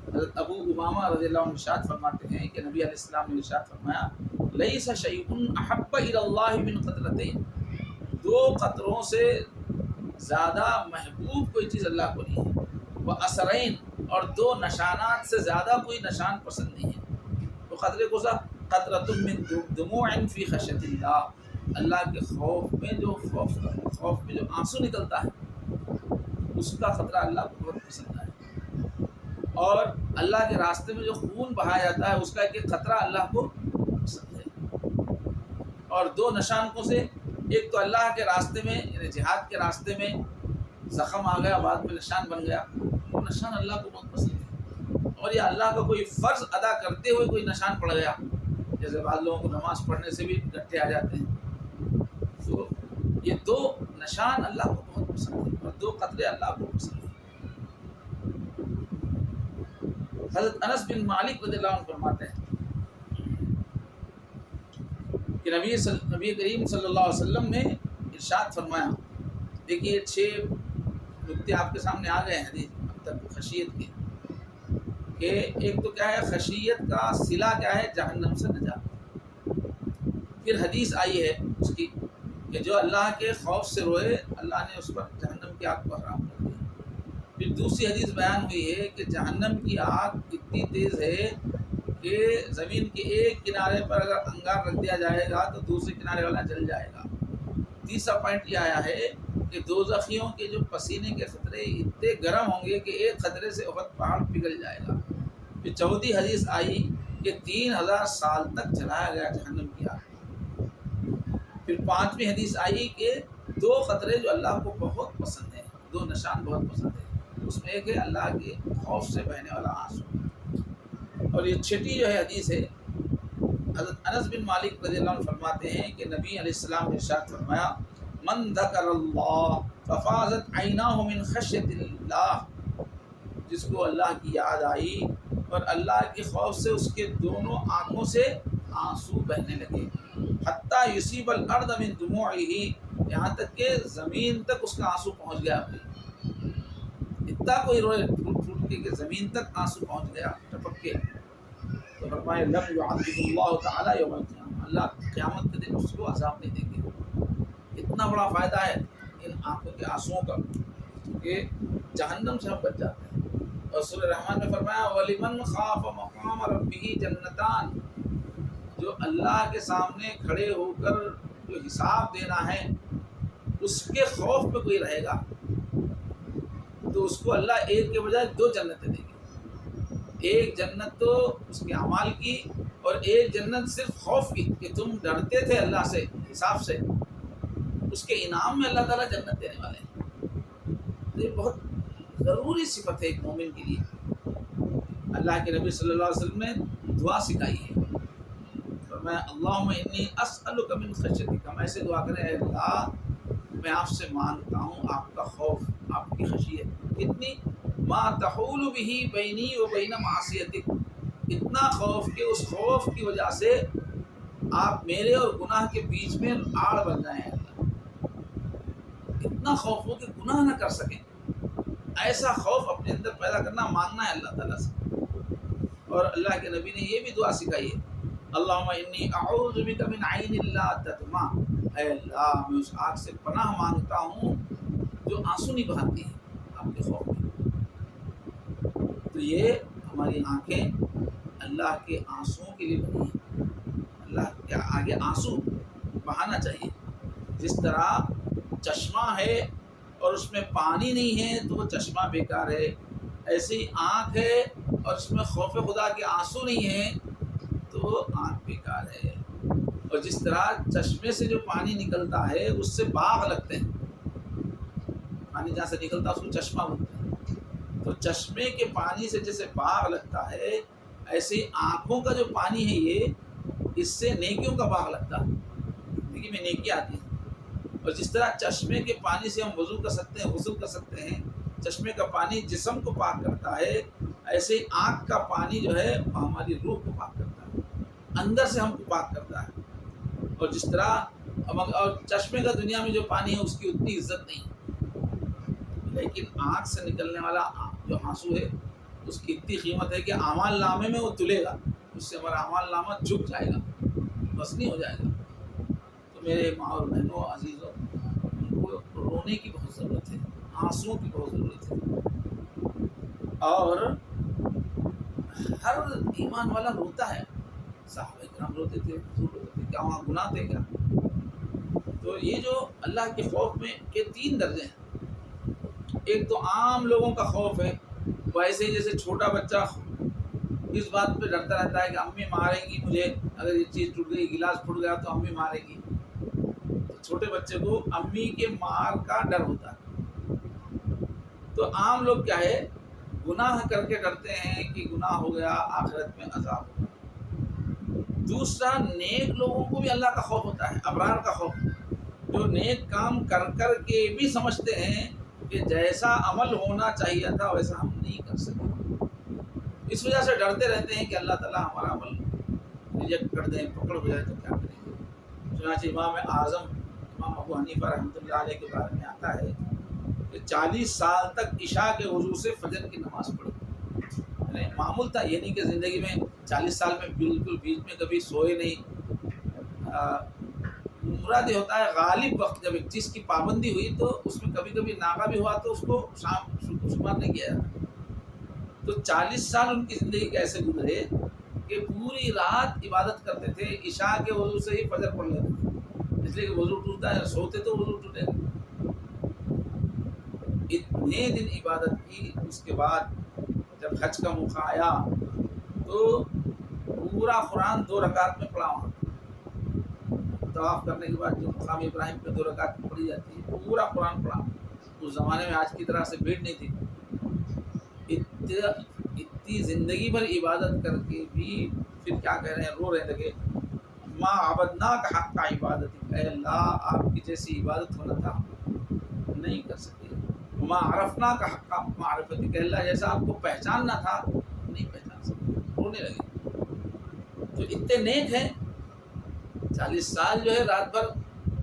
حضرت ابو امامہ رضی اللہ عنہ ارشاد فرماتے ہیں کہ نبی علیہ السلام نے ارشاد فرمایا لیس شیء احب الی اللہ من قطرتین، 2 قطروں سے زیادہ محبوب کوئی چیز اللہ کو نہیں ہے، وہ اثرین، اور 2 نشانات سے زیادہ کوئی نشان پسند نہیں ہے۔ تو قطرے کو سا قطرۃ من دموع فی خشیۃ اللہ، اللہ کے خوف میں جو آنسو نکلتا ہے، اس کا قطرہ اللہ کو بہت پسند ہے۔ اور اللہ کے راستے میں جو خون بہایا جاتا ہے اس کا ایک قطرہ اللہ کو پسند ہے۔ اور 2 نشان سے، ایک تو اللہ کے راستے میں یعنی جہاد کے راستے میں زخم آ گیا، بعد میں نشان بن گیا، وہ نشان اللہ کو بہت پسند ہے۔ اور یہ اللہ کا کوئی فرض ادا کرتے ہوئے کوئی نشان پڑ گیا، جیسے بعض لوگوں کو نماز پڑھنے سے بھی گٹھے آ جاتے ہیں، تو یہ 2 نشان اللہ کو بہت پسند ہے، اور 2 قطرے اللہ کو پسند ہیں۔ حضرت انس بن مالک رضی اللہ عنہ فرماتے ہیں کہ نبی کریم صلی اللہ علیہ وسلم نے ارشاد فرمایا، دیکھیے 6 نکتے آپ کے سامنے آ گئے ہیں حدیث اب تک خشیت کے، کہ ایک تو کیا ہے خشیت کا صلہ کیا ہے، جہنم سے نجات۔ پھر حدیث آئی ہے اس کی کہ جو اللہ کے خوف سے روئے اللہ نے اس پر جہنم کی آگ کو حرام کر دیا۔ پھر دوسری حدیث بیان ہوئی ہے کہ جہنم کی آگ اتنی تیز ہے کہ زمین کے ایک کنارے پر اگر انگار رکھ دیا جائے گا تو دوسرے کنارے والا جل جائے گا۔ تیسرا پوائنٹ یہ آیا ہے کہ دوزخیوں کے جو پسینے کے قطرے اتنے گرم ہوں گے کہ ایک قطرے سے احد پہاڑ پگھل جائے گا۔ پھر چوتھی حدیث آئی کہ 3000 سال تک جلایا گیا جہنم کی آگ۔ پھر 5ویں حدیث آئی کہ 2 قطرے جو اللہ کو بہت پسند ہیں، 2 نشان بہت پسند ہیں، اس میں ایک ہے اللہ کے خوف سے بہنے والا آنسو. اور یہ چھٹی جو ہے حدیث ہے، حضرت انس بن مالک رضی اللہ عنہ فرماتے ہیں کہ نبی علیہ السلام نے ارشاد فرمایا، من ذکر اللہ ففاضت عیناہ من خشیۃ اللہ، جس کو اللہ کی یاد آئی اور اللہ کے خوف سے اس کے دونوں آنکھوں سے آنسو بہنے لگے، حتیٰ یصیب الارض من دموعہ، یہاں تک کہ زمین تک اس کا آنسو پہنچ گیا. اتنا کوئی روئے پھوٹ پھوٹ کے کہ زمین تک آنسو پہنچ گیا ٹپک کے، تو فرمایا لم يعذب اللہ تعالی یوم القیامہ، اللہ قیامت کے دن اس کو عذاب نہیں دیں گے. اتنا بڑا فائدہ ہے ان آنکھوں کے آنسوؤں کا کہ جہنم سے ہم بچ جاتے ہیں. اور سورہ رحمان میں فرمایا وَلِمَنْ خَافَ مَقَامَ رَبِّهِ جَنَّتَانِ، جو اللہ کے سامنے کھڑے ہو کر جو حساب دینا ہے اس کے خوف میں کوئی رہے گا تو اس کو اللہ ایک کے بجائے 2 جنتیں دیں گے. ایک جنت تو اس کے اعمال کی اور ایک جنت صرف خوف کی کہ تم ڈرتے تھے اللہ سے حساب سے، اس کے انعام میں اللہ تعالیٰ جنت دینے والے ہیں. یہ بہت ضروری صفت ہے ایک مومن کے لیے. اللہ کے نبی صلی اللہ علیہ وسلم نے دعا سکھائی ہے، فرمایا اللہم انی اسألک من خشیتک، میں ایسے دعا کریں اے اللہ میں آپ سے مانگتا ہوں آپ کا خوف، آپ کی خشیت. کتنی؟ ما تحول به بینی و بین معصیتک، اتنا خوف کہ اس خوف کی وجہ سے آپ میرے اور گناہ کے بیچ میں آڑ بن جائیں. اللہ اتنا خوف ہو کہ گناہ نہ کر سکیں، ایسا خوف اپنے اندر پیدا کرنا، مانگنا ہے اللہ تعالیٰ سے. اور اللہ کے نبی نے یہ بھی دعا سکھائی ہے اللہم انی اعوذ بک من عین لا تدمع، اے اللہ میں اس آگ سے پناہ مانگتا ہوں جو آنسو نہیں بہاتی ہے آپ کے خوف میں. تو یہ ہماری آنکھیں اللہ کے آنسوؤں کے لیے بنی ہیں، اللہ کے آگے آنسو بہانا چاہیے. جس طرح چشمہ ہے اور اس میں پانی نہیں ہے تو وہ چشمہ بیکار ہے، ایسی ہی آنکھ ہے اور اس میں خوف خدا کے آنسو نہیں ہیں تو وہ آنکھ بیکار ہے. اور جس طرح چشمے سے جو پانی نکلتا ہے اس سے باغ لگتے ہیں، پانی جہاں سے نکلتا ہے اس کو چشمہ بولتے ہیں. تو چشمے کے پانی سے جیسے باغ لگتا ہے ایسے آنکھوں کا جو پانی ہے یہ اس سے نیکیوں کا باغ لگتا ہے، زندگی میں نیکی آتی ہے. اور جس طرح چشمے کے پانی سے ہم وضو کر سکتے ہیں، غسل کر سکتے ہیں، چشمے کا پانی جسم کو پاک کرتا ہے، ایسے ہی آنکھ کا پانی جو ہے وہ ہماری روح کو پاک کرتا ہے، اندر سے ہم کو پاک کرتا ہے. اور جس طرح اور چشمے کا دنیا میں جو پانی ہے اس کی اتنی عزت نہیں، لیکن آنکھ سے نکلنے والا جو آنسو ہے اس کی اتنی قیمت ہے کہ اعمال نامے میں وہ تلے گا، اس سے ہمارا اعمال نامہ جھک جائے گا، بس نہیں ہو جائے گا. تو میرے ماں اور بہنوں عزیزوں، ان کو رونے کی بہت ضرورت ہے، آنسوؤں کی بہت ضرورت ہے. اور ہر ایمان والا روتا ہے، صحابہ کرام روتے تھے، حضور روتے تھے، کیا وہاں گناہ تھے کیا؟ تو یہ جو اللہ کے خوف میں کے 3 درجے ہیں. ایک تو عام لوگوں کا خوف ہے، ویسے ہی جیسے چھوٹا بچہ اس بات پہ ڈرتا رہتا ہے کہ امی مارے گی مجھے، اگر یہ چیز ٹوٹ گئی، گلاس پھٹ گیا تو امی مارے گی. تو چھوٹے بچے کو امی کے مار کا ڈر ہوتا ہے. تو عام لوگ کیا ہے، گناہ کر کے ڈرتے ہیں کہ گناہ ہو گیا آخرت میں عذاب ہوگا. دوسرا نیک لوگوں کو بھی اللہ کا خوف ہوتا ہے، ابرار کا خوف، جو نیک کام کر کر کے بھی سمجھتے ہیں کہ جیسا عمل ہونا چاہیے تھا ویسا ہم نہیں کر سکے، اس وجہ سے ڈرتے رہتے ہیں کہ اللہ تعالیٰ ہمارا عمل ریجیکٹ کر دیں، پکڑ ہو جائے تو کیا کریں گے. چنانچہ امام اعظم امام ابو حنیفہ رحمۃ اللہ علیہ کے بارے میں آتا ہے کہ 40 سال تک عشاء کے وضو سے فجر کی نماز پڑھی. یعنی معمول تھا، یہ نہیں کہ زندگی میں 40 سال میں بالکل بیچ میں کبھی سوئے نہیں. مراد یہ ہوتا ہے غالب وقت، جب ایک چیز کی پابندی ہوئی تو اس میں کبھی کبھی ناغہ بھی ہوا تو اس کو شمار نہیں کیا جاتا. تو 40 سال ان کی زندگی کیسے گزرے کہ پوری رات عبادت کرتے تھے، عشاء کے وضو سے ہی فجر پڑھ لیتے تھے، اس لیے کہ وضو ٹوٹتا ہے، سوتے تو وضو ٹوٹے گا. اتنے دن عبادت کی. اس کے بعد جب حج کا موقع آیا تو پورا قرآن 2 رکعت میں پڑھا. وہاں طواف کرنے کے بعد جو مقام ابراہیم پہ 2 رکعت پڑھی جاتی ہے، پورا قرآن پڑھا. اس زمانے میں آج کی طرح سے بھیڑ نہیں تھی، اتنی زندگی بھر عبادت کر کے بھی پھر کیا کہہ رہے ہیں، رو رہے لگے، ماں عبدنا کا حق کا عبادت، اے اللہ آپ کی جیسی عبادت ہونا تھا نہیں کر سکے، ماں عرفنا کا حق کا معرفت، کہ اللہ جیسا آپ کو پہچاننا تھا نہیں پہچان سکے، رونے لگے۔ تو اتنے نیک ہیں، 40 سال جو ہے رات بھر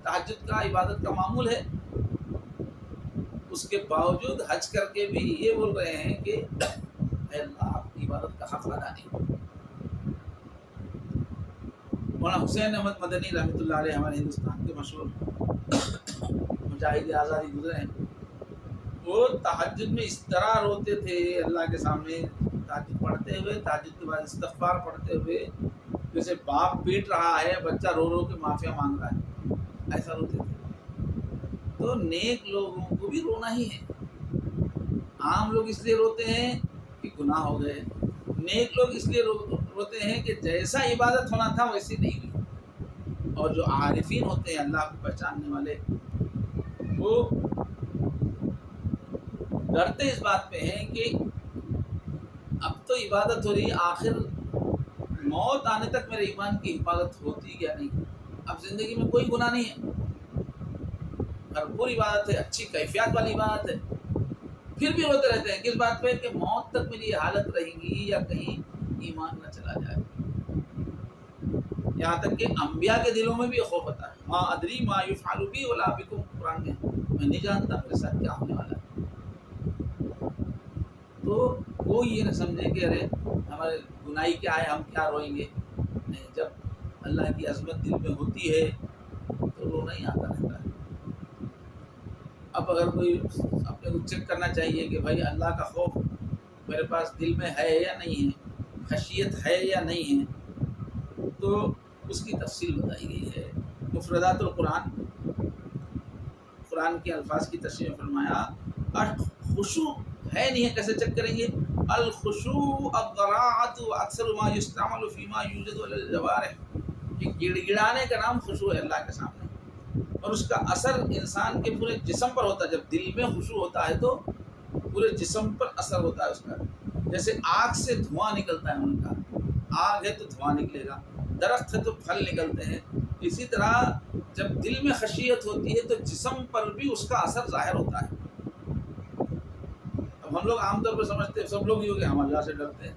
تہجد کا عبادت کا معمول ہے، اس کے باوجود حج کر کے بھی یہ بول رہے ہیں کہ اے اللہ آپ کی عبادت کا حق ادا نہیں۔ مولانا حسین احمد مدنی رحمۃ اللہ علیہ ہمارے ہندوستان کے مشہور مجاہد آزادی گزرے ہیں، وہ تہجد میں اس طرح روتے تھے اللہ کے سامنے، تہجد پڑھتے ہوئے، تہجد کے بعد استغفار پڑھتے ہوئے، جیسے باپ پیٹ رہا ہے، بچہ رو رو کے معافیا مانگ رہا ہے، ایسا روتے تھے۔ تو نیک لوگوں کو بھی رونا ہی ہے۔ عام لوگ اس لیے روتے ہیں کہ گناہ ہو گئے، نیک لوگ اس لیے روتے ہیں کہ جیسا عبادت ہونا تھا ویسی نہیں ہوئی۔ اور جو عارفین ہوتے ہیں اللہ کو پہچاننے والے، وہ ڈرتے اس بات پہ ہیں کہ اب تو عبادت ہو رہی ہے، آخر موت آنے تک میرے ایمان کی حفاظت ہوتی یا نہیں۔ اب زندگی میں کوئی گناہ نہیں ہے، بھرپور عبادت ہے، اچھی کیفیت والی عبادت ہے، پھر بھی روتے رہتے ہیں کس بات پہ کہ موت تک میری یہ حالت رہے گی یا کہیں ایمان نہ چلا جائے۔ یہاں تک کہ انبیاء کے دلوں میں بھی یہ خوف ہوتا ہے، ما ادری ما یفعل بی ولا بکم، قرآن میں نہیں جانتا میرے ساتھ کیا ہونے والا ہے۔ تو کوئی یہ نہ سمجھے کہ ارے ہمارے گناہی کیا ہے، ہم کیا روئیں گے، نہیں، جب اللہ کی عظمت دل میں ہوتی ہے تو رونا ہی آتا رہتا ہے۔ اب اگر کوئی اپنے کو چیک کرنا چاہیے کہ بھائی اللہ کا خوف میرے پاس دل میں ہے یا نہیں ہے، خشیت ہے یا نہیں ہے، تو اس کی تفصیل بتائی گئی ہے۔ مفردات القرآن، قرآن کے الفاظ کی تشریح فرمایا، خشوع ہے نہیں ہے، کیسے چیک کریں گے؟ الخشوع الضراعۃ اکثر ما یستعمل فیما یوجد علی الجوارح، کہ گڑ گڑانے کا نام خشوع ہے اللہ کے سامنے، اور اس کا اثر انسان کے پورے جسم پر ہوتا ہے۔ جب دل میں خشوع ہوتا ہے تو پورے جسم پر اثر ہوتا ہے اس کا، جیسے آگ سے دھواں نکلتا ہے، ان کا آگ ہے تو دھواں نکلے گا، درخت ہے تو پھل نکلتے ہیں، اسی طرح جب دل میں خشیت ہوتی ہے تو جسم پر بھی اس کا اثر ظاہر ہوتا ہے۔ اب ہم لوگ عام طور پر سمجھتے ہیں سب لوگ یہ کہ ہم اللہ سے ڈرتے ہیں،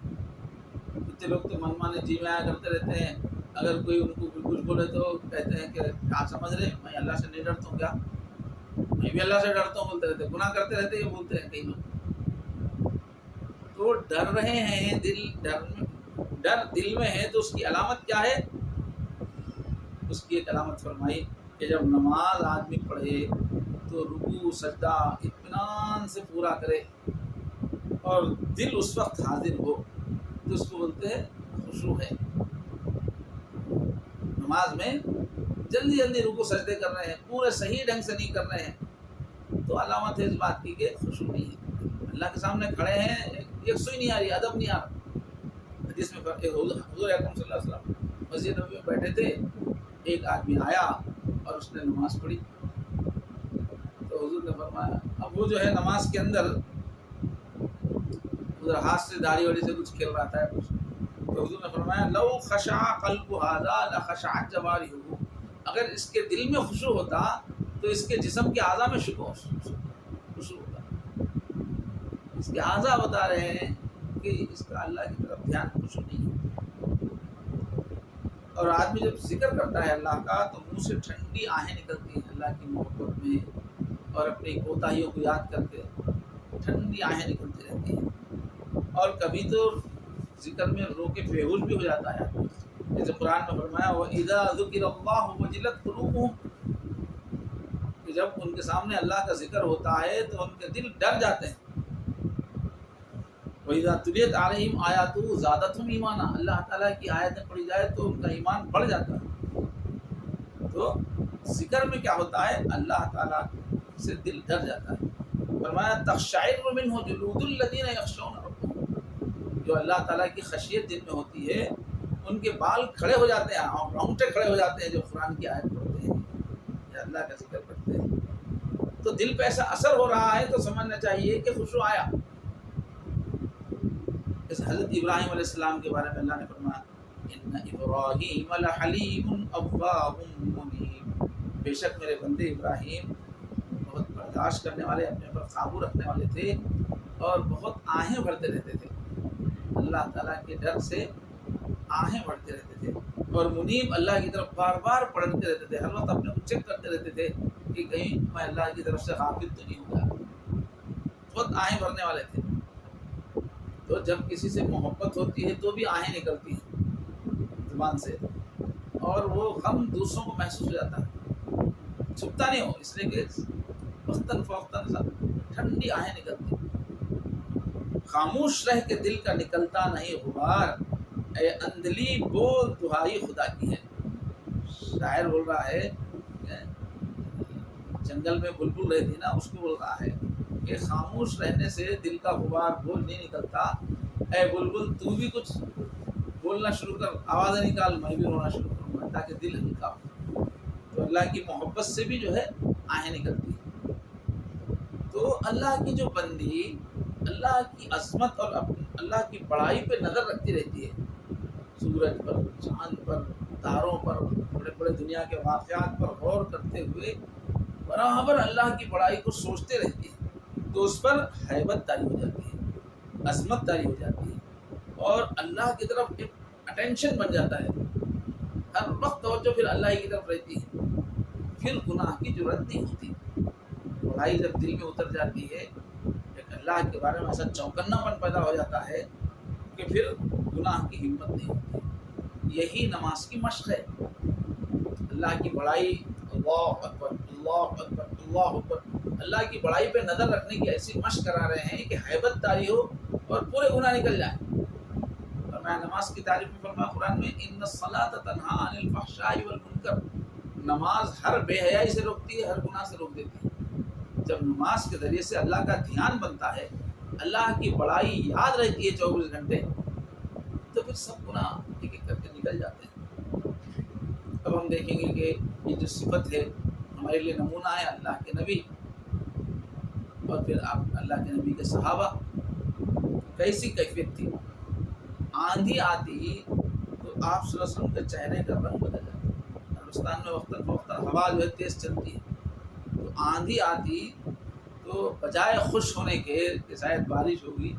کتنے لوگ تو من مانے جی میں آیا کرتے رہتے ہیں، اگر کوئی ان کو کچھ بولے تو کہتے ہیں کہ کیا سمجھ رہے میں اللہ سے نہیں ڈرتا ہوں کیا، میں بھی اللہ سے ڈرتا ہوں بولتے رہتے، گناہ کرتے رہتے یہ بولتے ہیں کئی لوگ۔ تو ڈر رہے ہیں، ڈر دل میں ہے، تو اس کی علامت کیا ہے؟ اس کی ایک علامت فرمائی کہ جب نماز آدمی پڑھے تو رکوع سجدہ اطمینان سے پورا کرے اور دل اس وقت حاضر ہو، تو اس کو بولتے ہیں خشوع ہے۔ نماز میں جلدی جلدی رکوع سجدے کر رہے ہیں، پورے صحیح ڈھنگ سے نہیں کر رہے ہیں، تو علامت ہے اس بات کی کہ خشوع نہیں ہے۔ اللہ کے سامنے کھڑے ہیں، ایک سوئی نہیں آ رہی، ادب نہیں آ رہا۔ حدیث میں حضور اکرم صلی اللہ علیہ وسلم مسجد نبوی میں بیٹھے تھے، ایک آدمی آیا اور اس نے نماز پڑھی، تو حضور نے فرمایا، اب وہ جو ہے نماز کے اندر ادھر ہاتھ سے داڑھی واڑی سے کچھ کھیل رہا تھا کچھ، تو حضور نے فرمایا لو خشع قلب هذا لخشعت جوارحه، اگر اس کے دل میں خشوع ہوتا تو اس کے جسم کے اعضاء میں خشوع ہوتا۔ اس کے اعضاء بتا رہے ہیں کہ اس کا اللہ کی طرف دھیان خشوع نہیں ہے۔ اور آدمی جب ذکر کرتا ہے اللہ کا تو منہ سے ٹھنڈی آہیں نکلتی ہیں اللہ کی محبت میں، اور اپنی کوتاہیوں کو یاد کر کے ٹھنڈی آہیں نکلتی رہتی ہیں، اور کبھی تو ذکر میں رو کے بے ہوش بھی ہو جاتا ہے، جیسے قرآن میں فرمایا وَإِذَا ذُكِرَ اللَّهُ وَجِلَتْ قُلُوبُهُمْ، کہ جب ان کے سامنے اللہ کا ذکر ہوتا ہے تو ان کے دل ڈر جاتے ہیں۔ وَإِذَا تُلِيَتْ عَلَيْهِمْ آيَاتُهُ زَادَتْهُمْ ایمانا، اللہ تعالیٰ کی آیتیں پڑھی جائے تو ان کا ایمان بڑھ جاتا ہے۔ تو ذکر میں کیا ہوتا ہے؟ اللہ تعالیٰ سے دل ڈر جاتا ہے۔ فرمایا تخشعر منه جلود الذين يخشون ربهم، جو اللہ تعالیٰ کی خشیت جن میں ہوتی ہے ان کے بال کھڑے ہو جاتے ہیں، رونگٹے کھڑے ہو جاتے ہیں جو قرآن کی آیت پڑھتے ہیں یا اللہ کا ذکر پڑھتے ہیں۔ تو دل پہ ایسا اثر ہو رہا ہے تو سمجھنا چاہیے کہ خشوع آیا۔ اس حضرت ابراہیم علیہ السلام کے بارے میں اللہ نے فرمایا ان ابراہیم لحلیم اواب منیب، بے شک میرے بندے ابراہیم بہت برداشت کرنے والے، اپنے پر قابو رکھنے والے تھے اور بہت آہیں بھرتے رہتے تھے، اللہ تعالیٰ کے ڈر سے آہیں بھرتے رہتے تھے، اور منیب اللہ کی طرف بار بار پڑھتے رہتے تھے، ہر وقت اپنے کو چیک کرتے رہتے تھے کہ کہیں میں اللہ کی طرف سے غافل تو نہیں ہوں گا، بہت آہیں بھرنے والے تھے۔ تو جب کسی سے محبت ہوتی ہے تو بھی آہیں نکلتی ہیں زبان سے، اور وہ غم دوسروں کو محسوس ہو جاتا ہے، چھپتا نہیں ہو، اس لیے کہ وقتاً فوقتاً ٹھنڈی آہیں نکلتی ہیں۔ خاموش رہ کے دل کا نکلتا نہیں غبار، اے اندلی بول دہائی خدا کی ہے۔ شاعر بول رہا ہے جنگل میں بلبل رہتی نا، اس کو بول رہا ہے کہ خاموش رہنے سے دل کا غبار بول نہیں نکلتا، اے بلبل تو بھی کچھ بولنا شروع کر، آوازیں نکال، میں بھی رونا شروع کروں گا تاکہ دل ہلکا ہو۔ تو اللہ کی محبت سے بھی جو ہے آہیں نکلتی ہے۔ تو اللہ کی جو بندی اللہ کی عظمت اور اللہ کی بڑائی پہ نظر رکھتی رہتی ہے، سورج پر، چاند پر، تاروں پر، بڑے بڑے دنیا کے واقعات پر غور کرتے ہوئے برابر اللہ کی بڑائی کو سوچتے رہتی ہے، تو اس پر ہیبت طاری ہو جاتی ہے، عظمت طاری ہو جاتی ہے، اور اللہ کی طرف ایک اٹینشن بن جاتا ہے، ہر وقت توجہ پھر اللہ کی طرف رہتی ہے، پھر گناہ کی ضرورت نہیں ہوتی۔ بڑائی جب دل میں اتر جاتی ہے، ایک اللہ کے بارے میں ایسا چوکنا پن پیدا ہو جاتا ہے کہ پھر گناہ کی ہمت نہیں ہوتی۔ یہی نماز کی مشق ہے، اللہ کی بڑائی، اللہ اکبر اللہ اکبر اللہ اکبر، اللہ کی بڑائی پہ نظر رکھنے کی ایسی مشق کرا رہے ہیں کہ ہیبت طاری ہو اور پورے گناہ نکل جائیں۔ اور میں نماز کی تعریف میں فرمایا قرآن میں ان الصلاۃ تنہی عن الفحشاء والمنکر، نماز ہر بے حیائی سے روکتی ہے، ہر گناہ سے روک دیتی ہے۔ جب نماز کے ذریعے سے اللہ کا دھیان بنتا ہے، اللہ کی بڑائی یاد رہتی ہے 24 گھنٹے، تو پھر سب گناہ ایک ایک کر کے نکل جاتے ہیں۔ اب ہم دیکھیں گے کہ یہ جو صفت ہے ہمارے لیے نمونہ ہے اللہ کے نبی، اور پھر آپ اللہ کے نبی کے صحابہ کیسی کیفیت تھی۔ آندھی آتی تو آپ صلی اللہ علیہ وسلم کے چہرے کا رنگ بدل جاتا، ہندوستان میں وقتاً فوقتاً ہوا جو ہے تیز چلتی ہے، تو آندھی آتی تو بجائے خوش ہونے کے کہ شاید بارش ہوگی،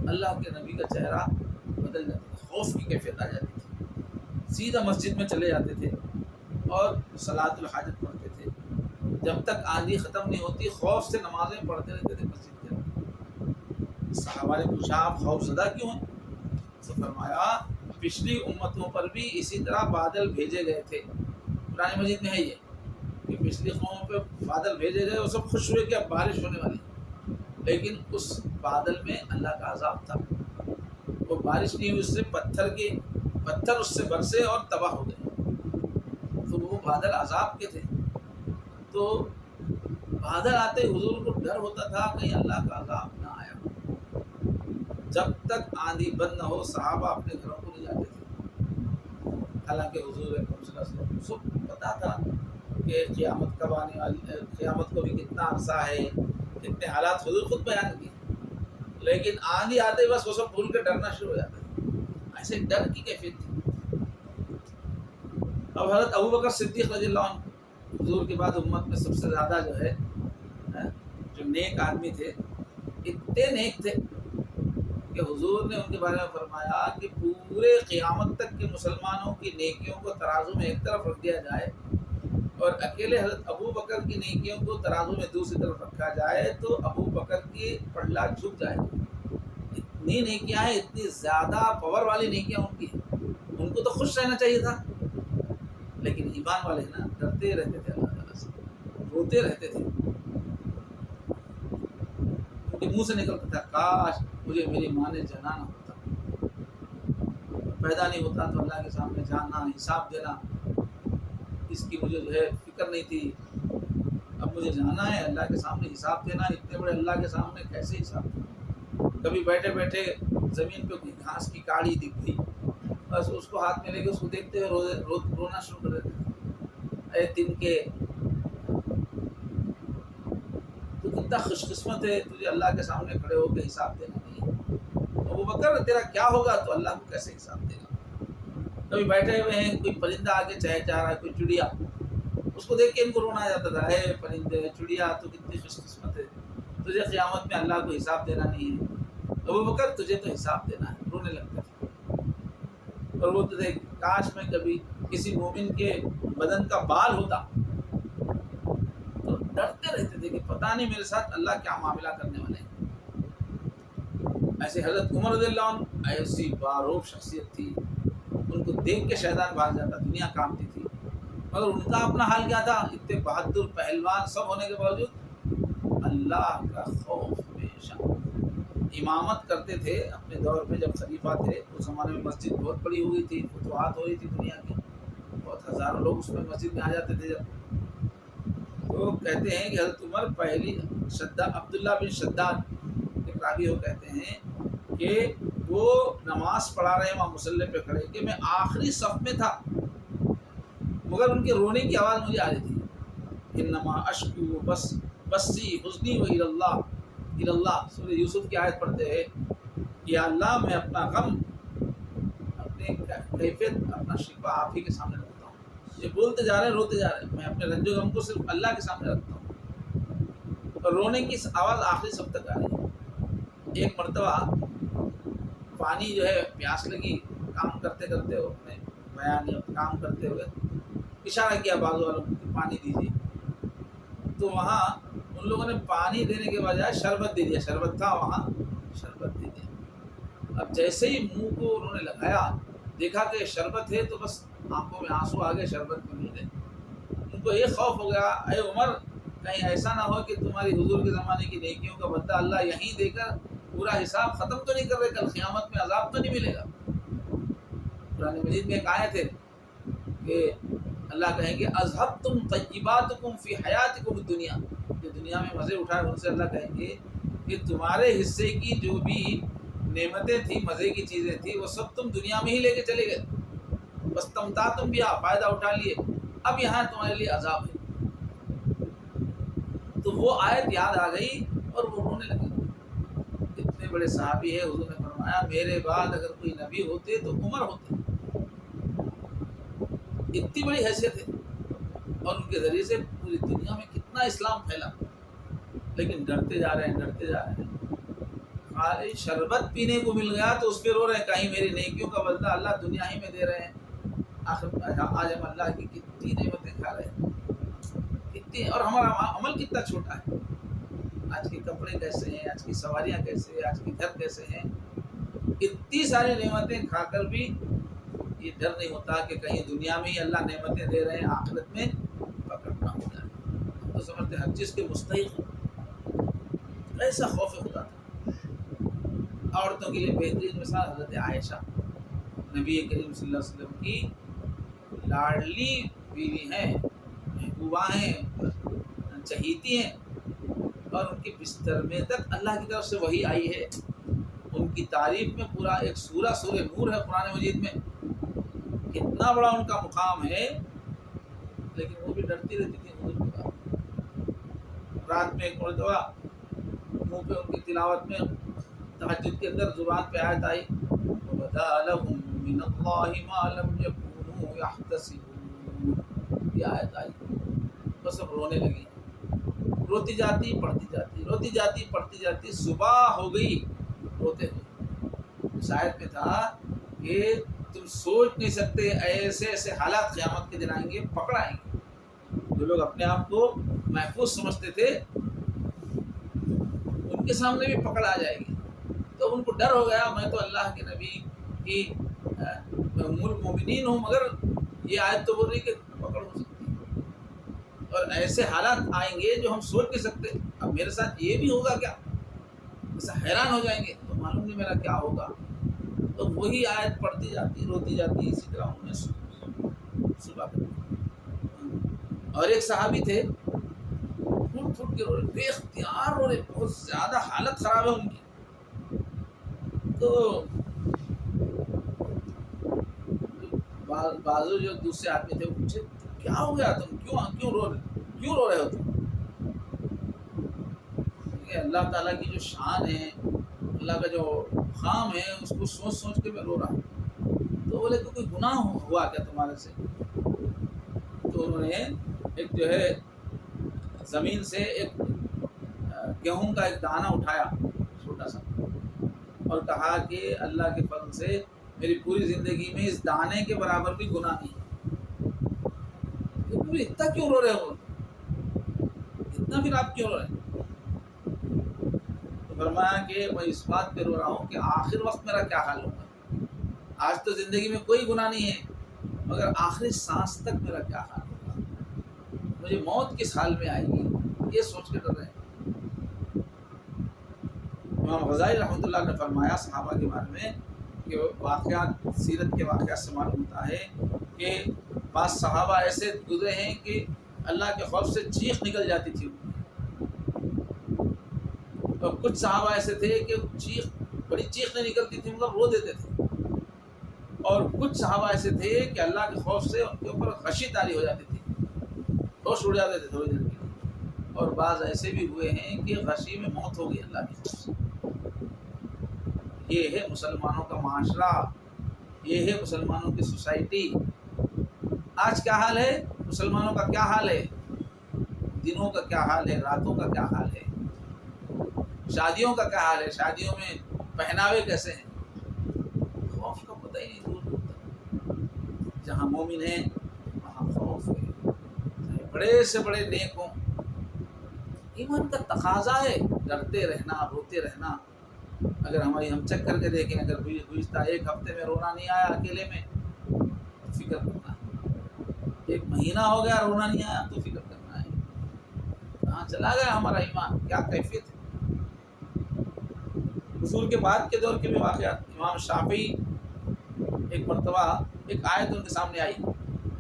اللہ کے نبی کا چہرہ بدل جاتا تھا، خوف کی کیفیت آ جاتی تھی، سیدھا مسجد میں چلے جاتے تھے اور صلاۃ الحاجت پڑھتے تھے، جب تک آندھی ختم نہیں ہوتی خوف سے نمازیں پڑھتے رہتے تھے مسجد کے اندر۔ صحابہ نے پوچھا آپ خوف زدہ کیوں ہیں؟ تو فرمایا پچھلی امتوں پر بھی اسی طرح بادل بھیجے گئے تھے، قرآن مجید میں ہے یہ کہ پچھلی قوموں پہ بادل بھیجے گئے، وہ سب خوش ہوئے کہ اب بارش ہونے والی، لیکن اس بادل میں اللہ کا عذاب تھا، وہ بارش نہیں ہوئی، اس سے پتھر اس سے برسے اور تباہ ہو گئے، تو وہ بادل عذاب کے تھے۔ تو بادل آتے حضور کو ڈر ہوتا تھا کہیں اللہ کا عذاب نہ آیا ہو۔ جب تک آندھی بند نہ ہو صحابہ اپنے گھروں کو نہیں جاتے تھے، حالانکہ حضور اکرم صلی اللہ علیہ وسلم کو سب پتا تھا کہ قیامت کب آنے والی ہے، قیامت کو بھی کتنا عرصہ ہے، کتنے حالات حضور خود بیان کیے، لیکن آندھی آتے بس وہ سب بھول کے ڈرنا شروع ہو جاتا ہے، ایسے ڈر کی کیفیت تھی۔ اب حضرت ابوبکر صدیق رضی اللہ عنہ حضور کے بعد امت میں سب سے زیادہ جو ہے جو نیک آدمی تھے، اتنے نیک تھے کہ حضور نے ان کے بارے میں فرمایا کہ پورے قیامت تک کے مسلمانوں کی نیکیوں کو ترازو میں ایک طرف رکھ دیا جائے اور اکیلے حضرت ابو بکر کی نیکیوں کو ترازو میں دوسری طرف رکھا جائے تو ابو بکر کی پلڑا جھک جائے گا۔ اتنی نیکیاں ہیں، اتنی زیادہ پاور والی نیکیاں ان کی ہیں، ان کو تو خوش رہنا چاہیے تھا، لیکن ایمان والے نا ڈرتے رہتے تھے، اللہ تعالیٰ سے روتے رہتے تھے، ان کے منہ سے نکلتا تھا کاش مجھے میری ماں نے جنانا ہوتا، پیدا نہیں ہوتا تو اللہ کے سامنے جانا، حساب دینا، اس کی مجھے جو ہے فکر نہیں تھی، اب مجھے جانا ہے اللہ کے سامنے حساب دینا، اتنے بڑے اللہ کے سامنے کیسے حساب دینا؟ کبھی بیٹھے بیٹھے زمین پہ کوئی گھاس کی کاڑی دکھ گئی، بس اس کو ہاتھ میں لے کے اس کو دیکھتے ہوئے رونا شروع کر دیتے تھے، اے دن کے تو کتنا خوش قسمت ہے تجھے اللہ کے سامنے کھڑے ہو کے حساب دینا نہیں ہے۔ ابو بکر تیرا کیا ہوگا؟ تو اللہ کو کیسے حساب دے گا؟ کبھی بیٹھے ہوئے ہیں، کوئی پرندہ آگے چاہ رہا ہے، کوئی چڑیا، اس کو دیکھ کے ان کو رونا آ جاتا تھا، اے پرندے چڑیا تو کتنی خوش قسمت ہے، تجھے قیامت میں اللہ کو حساب دینا نہیں ہے، ابو بکر تجھے تو حساب دینا ہے، رونے لگتے تھے۔ اور وہ تو دیکھ، کاش میں کبھی کسی مومن کے بدن کا بال ہوتا تو ڈرتے رہتے تھے کہ پتہ نہیں میرے ساتھ اللہ کیا معاملہ کرنے والے ہیں۔ ایسے حضرت عمر رضی اللہ عنہ ایسی باروب شخصیت تھی، ان کو دیکھ کے شیطان بھاگ جاتا، دنیا کامتی تھی، مگر ان کا اپنا حال کیا تھا؟ اتنے بہادر پہلوان سب ہونے کے باوجود اللہ کا خوف ہمیشہ۔ امامت کرتے تھے اپنے دور پہ، جب خلیفہ تھے اس زمانے میں مسجد بہت بڑی ہو گئی تھی، فتوحات ہو رہی تھی دنیا کی، بہت ہزاروں لوگ اس میں مسجد میں آ جاتے تھے۔ جب تو کہتے ہیں کہ حضرت عمر پہلی عبداللہ بن شداد ایک راوی ہو کہتے ہیں کہ وہ نماز پڑھا رہے ہیں وہاں مصلی پہ کھڑے کہ میں آخری صف میں تھا، مگر ان کے رونے کی آواز مجھے آ رہی تھی، انما اشکو بسی حزنی و اللہ، سورہ یوسف کی آیت پڑھتے ہیں، یا اللہ میں اپنا غم، اپنے کیفیت، اپنا شکوہ آپ ہی کے سامنے رکھتا ہوں۔ یہ بولتے جا رہے ہیں، روتے جا رہے ہیں، میں اپنے رنج و غم کو صرف اللہ کے سامنے رکھتا ہوں، اور رونے کی آواز آخری صف تک آ رہی ہے۔ ایک مرتبہ پانی جو ہے، پیاس لگی، کام کرتے کرتے ہو اپنے بیان یا کام کرتے ہوئے اشارہ کیا بازو والوں کو کہ پانی دیجیے، تو وہاں ان لوگوں نے پانی دینے کے بجائے شربت دے دیا، شربت تھا وہاں، شربت دے دیا۔ اب جیسے ہی منہ کو انہوں نے لگایا، دیکھا کہ شربت ہے، تو بس آنکھوں میں آنسو آ گئے، شربت میں مل گئے۔ ان کو یہ خوف ہو گیا، اے عمر کہیں ایسا نہ ہو کہ تمہاری حضور کے زمانے کی نیکیوں کا بدلہ اللہ یہیں دے کر پورا حساب ختم تو نہیں کر رہے، کل قیامت میں عذاب تو نہیں ملے گا۔ قرآن مجید میں ایک آیت ہے کہ اللہ کہیں گے اذھبتم طیباتکم فی حیاتکم الدنیا، جو دنیا میں مزے اٹھائے ان سے اللہ کہیں گے کہ تمہارے حصے کی جو بھی نعمتیں تھیں، مزے کی چیزیں تھیں، وہ سب تم دنیا میں ہی لے کے چلے گئے، بس تمتعتم بہا، فائدہ اٹھا لیے، اب یہاں تمہارے لیے عذاب ہے۔ تو وہ آیت یاد آ گئی اور وہ رونے لگے۔ اتنے بڑے صحابی ہے، حضور نے فرمایا میرے بعد اگر کوئی نبی ہوتے تو عمر ہوتے، اتنی بڑی حیثیت ہے، اور ان کے ذریعے سے پوری دنیا میں کتنا اسلام پھیلا، لیکن ڈرتے جا رہے ہیں، ڈرتے جا رہے ہیں۔ خالی شربت پینے کو مل گیا تو اس پہ رو رہے ہیں، کہیں میری نیکیوں کا بدلہ اللہ دنیا ہی میں دے رہے ہیں۔ آخر آج ہم اللہ کی کتنی نعمتیں کھا رہے ہیں، کتنی، اور ہمارا عمل کتنا چھوٹا ہے۔ آج کے کپڑے کیسے ہیں، آج کی سواریاں کیسے ہیں، آج کے گھر کیسے ہیں، اتنی ساری نعمتیں کھا کر بھی یہ ڈر نہیں ہوتا کہ کہیں دنیا میں ہی اللہ نعمتیں دے رہے ہیں، آخرت میں پکڑنا ہو جائے۔ ہم تو سمجھتے ہیں ہر چیز کے مستحق ہوں، ایسا خوف خدا تھا۔ عورتوں کے لیے بہترین مثال حضرت عائشہ، نبی کریم صلی اللہ علیہ وسلم کی لاڈلی بیوی ہیں، محبوبہ ہیں، چہیتی ہیں، اور ان کے بستر میں تک اللہ کی طرف سے وحی آئی ہے۔ ان کی تعریف میں پورا ایک سورہ نور ہے قرآن مجید میں، کتنا بڑا ان کا مقام ہے، لیکن وہ بھی ڈرتی رہتی تھی حضور کے بعد۔ رات میں ایک مرتبہ منہ پہ ان کی تلاوت میں تہجد کے اندر زبان پہ آیت آئی، وَبَدَا لَهُم مِّنَ اللَّهِ مَا لَمْ يَكُونُوا يَحْتَسِبُونَ، یہ آیت آئی، بس اب رونے لگی، روتی جاتی پڑھتی جاتی، روتی جاتی پڑھتی جاتی، صبح ہو گئی روتے ہوئے۔ شاید میں تھا کہ تم سوچ نہیں سکتے ایسے ایسے حالات قیامت کے دن آئیں گے، پکڑ آئیں گے۔ جو لوگ اپنے آپ کو محفوظ سمجھتے تھے ان کے سامنے بھی پکڑ آ جائے گی، تو ان کو ڈر ہو گیا، میں تو اللہ کے نبی کی مومنین ہوں، مگر یہ آیت تو بول رہی کہ پکڑ ہو سکتی ہے، اور ایسے حالات آئیں گے جو ہم سوچ نہیں سکتے، اب میرے ساتھ یہ بھی ہوگا کیا، ایسا حیران ہو جائیں گے، تو معلوم نہیں میرا کیا ہوگا۔ تو وہی آیت پڑھتی جاتی، روتی جاتی، اسی طرح انہوں نے صبح کر دی۔ اور ایک صحابی تھے، پھوٹ پھوٹ کے رو رہے، بے اختیار رو رہے، بہت زیادہ حالت خراب ہے ان کی۔ تو بازو جو دوسرے آدمی تھے وہ پوچھے کیا ہو گیا، تم کیوں رو رہے ہو تم؟ کہ اللہ تعالیٰ کی جو شان ہے، اللہ کا جو خام ہے، اس کو سوچ سوچ کے میں رو رہا ہوں۔ تو بولے کہ کوئی گناہ ہوا کیا تمہارے سے؟ تو انہوں نے ایک جو ہے زمین سے ایک گیہوں کا ایک دانہ اٹھایا چھوٹا سا، اور کہا کہ اللہ کے فضل سے میری پوری زندگی میں اس دانے کے برابر بھی گناہ نہیں ہے۔ تو پھر اتنا کیوں رو رہے ہو؟ اتنا پھر آپ کیوں رو رہے ہیں؟ تو فرمایا کہ میں اس بات پہ رو رہا ہوں کہ آخر وقت میرا کیا حال ہوگا۔ آج تو زندگی میں کوئی گناہ نہیں ہے، مگر آخری سانس تک میرا کیا حال ہوگا، مجھے موت کس حال میں آئے گی، یہ سوچ کے ڈر رہے ہیں۔ امام غزالی رحمۃ اللہ نے فرمایا صحابہ کے بارے میں کہ واقعات، سیرت کے واقعات سے معلوم ہوتا ہے کہ بعض صحابہ ایسے گزرے ہیں کہ اللہ کے خوف سے چیخ نکل جاتی تھی، اور کچھ صحابہ ایسے تھے کہ بڑی چیخ نہیں نکلتی تھی مگر رو دیتے تھے، اور کچھ صحابہ ایسے تھے کہ اللہ کے خوف سے ان کے اوپر غشی طاری ہو جاتی تھی، ہوش اڑ جاتے تھے تھوڑی دیر کے لیے، اور بعض ایسے بھی ہوئے ہیں کہ غشی میں موت ہو گئی اللہ کے خوف سے۔ یہ ہے مسلمانوں کا معاشرہ، یہ ہے مسلمانوں کی سوسائٹی۔ آج کیا حال ہے؟ مسلمانوں کا کیا حال ہے؟ دنوں کا کیا حال ہے؟ راتوں کا کیا حال ہے؟ شادیوں کا کیا حال ہے؟ شادیوں میں پہناوے کیسے ہیں؟ خوف کا پتہ ہی نہیں دور دور تک۔ جہاں مومن ہے وہاں خوف ہے، چاہے بڑے سے بڑے نیک ہوں۔ ایمان کا تقاضا ہے ڈرتے رہنا، روتے رہنا۔ اگر ہم چیک کر کے دیکھیں، اگر گزشتہ ایک ہفتے میں رونا نہیں آیا اکیلے میں تو فکر کرنا ہے، ایک مہینہ ہو گیا رونا نہیں آیا تو فکر کرنا ہے، کہاں چلا گیا ہمارا ایمان، کیا کیفیت ہے۔ حضور کے بعد کے دور کے بھی واقعات، امام شافعی ایک مرتبہ ایک آیت ان کے سامنے آئی،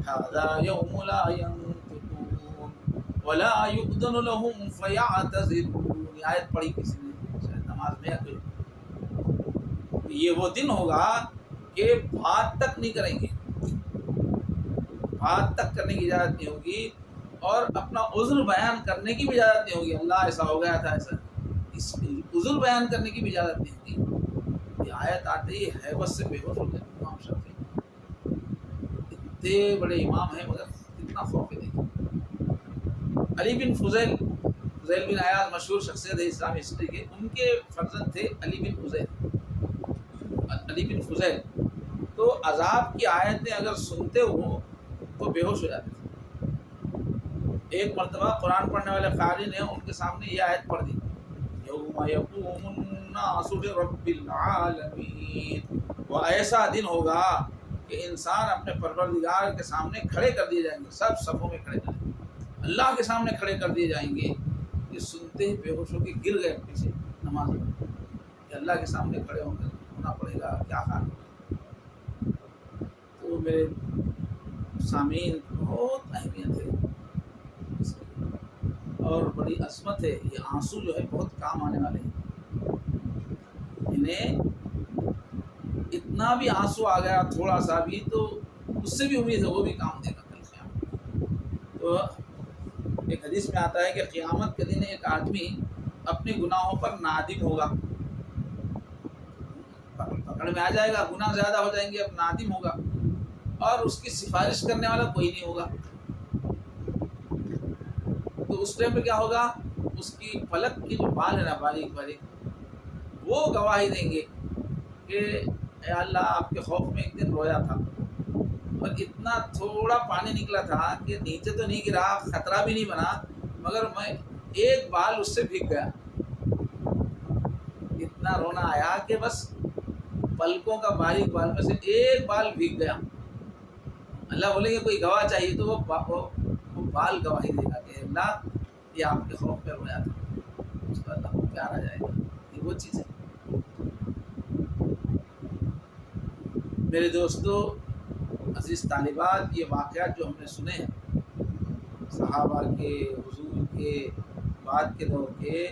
ھذا یوم لا ینطقون ولا یؤذن لهم فیعتذرون، یہ آیت پڑھی کسی نے شاید نماز میں، یہ وہ دن ہوگا کہ بات تک نہیں کریں گے، بات تک کرنے کی اجازت نہیں ہوگی، اور اپنا عذر بیان کرنے کی بھی اجازت نہیں ہوگی، اللہ ایسا ہو گیا تھا، ایسا اس عذر بیان کرنے کی بھی اجازت نہیں ہوگی۔ یہ آیت آتے ہی حیبت سے بے ہوش ہو گئے امام شافعی، اتنے بڑے امام ہیں مگر کتنا خوف ہے۔ دیکھیں علی بن فضیل بن عیاض مشہور شخصیت ہے اسلامی ہسٹری کے، ان کے فرزند تھے علی بن فضیل، تو عذاب کی آیتیں اگر سنتے ہو تو بے ہوش ہو جاتے تھے۔ ایک مرتبہ قرآن پڑھنے والے قاری نے ان کے سامنے یہ آیت پڑھ دی، یوم یقوم الناس لرب العالمین، وہ ایسا دن ہوگا کہ انسان اپنے پروردگار کے سامنے کھڑے کر دیے جائیں گے، سب صفوں میں کھڑے کر دیں گے، اللہ کے سامنے کھڑے کر دیے جائیں گے۔ یہ سنتے ہی بے ہوش ہو کے گر گئے پیچھے نماز میں، کہ اللہ کے سامنے کھڑے ہونا پڑے گا، کیا حال ہوگا۔ تو میرے سامعین، بہت اہمیت ہے اس کی، اور بڑی عظمت ہے۔ یہ آنسو جو ہے بہت کام آنے والے ہیں، انہیں اتنا بھی آنسو آ گیا تھوڑا سا بھی تو اس سے بھی امید ہے وہ بھی کام دے گا کل قیامت۔ تو ایک حدیث میں آتا ہے کہ قیامت کے دن ایک آدمی اپنے گناہوں پر نادم ہوگا، پکڑ میں آ جائے گا، گناہ زیادہ ہو جائیں گے، اب نادم ہوگا، اور اس کی سفارش کرنے والا کوئی نہیں ہوگا۔ تو اس ٹائم پہ کیا ہوگا، اس کی پلک کی جو بال ہے نا، باریک باریک، وہ گواہی دیں گے کہ اے اللہ آپ کے خوف میں ایک دن رویا تھا، اور اتنا تھوڑا پانی نکلا تھا کہ نیچے تو نہیں گرا، خطرہ بھی نہیں بنا، مگر میں ایک بال اس سے بھیگ گیا، اتنا رونا آیا کہ بس پلکوں کا باریک بال میں سے ایک بال بھیگ گیا۔ اللہ بولیں گے کوئی گواہ چاہیے، تو وہ بال گواہی دے گا کہ اللہ یہ آپ کے خوف میں رویا تھا، اس کو اللہ کو پیار آ جائے گا۔ یہ وہ چیز ہے میرے دوستو، عزیز طالبات، یہ واقعات جو ہم نے سنے ہیں صحابہ کے، حضور کے، بعد کے دور کے،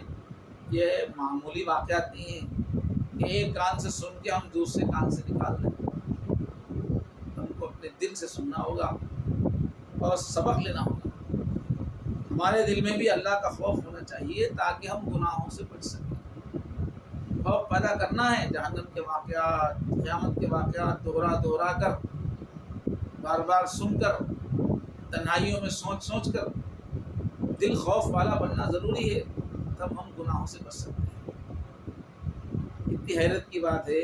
یہ معمولی واقعات نہیں ہیں کہ ایک کان سے سن کے ہم دوسرے کان سے نکال دیں۔ ہم کو اپنے دل سے سننا ہوگا اور سبق لینا ہوگا۔ ہمارے دل میں بھی اللہ کا خوف ہونا چاہیے تاکہ ہم گناہوں سے بچ سکیں۔ خوف پیدا کرنا ہے جہنم کے واقعات، قیامت کے واقعات دوہرا کر، بار بار سن کر، تنہائیوں میں سوچ سوچ کر دل خوف والا بننا ضروری ہے، تب ہم گناہوں سے بچ سکتے ہیں۔ اتنی حیرت کی بات ہے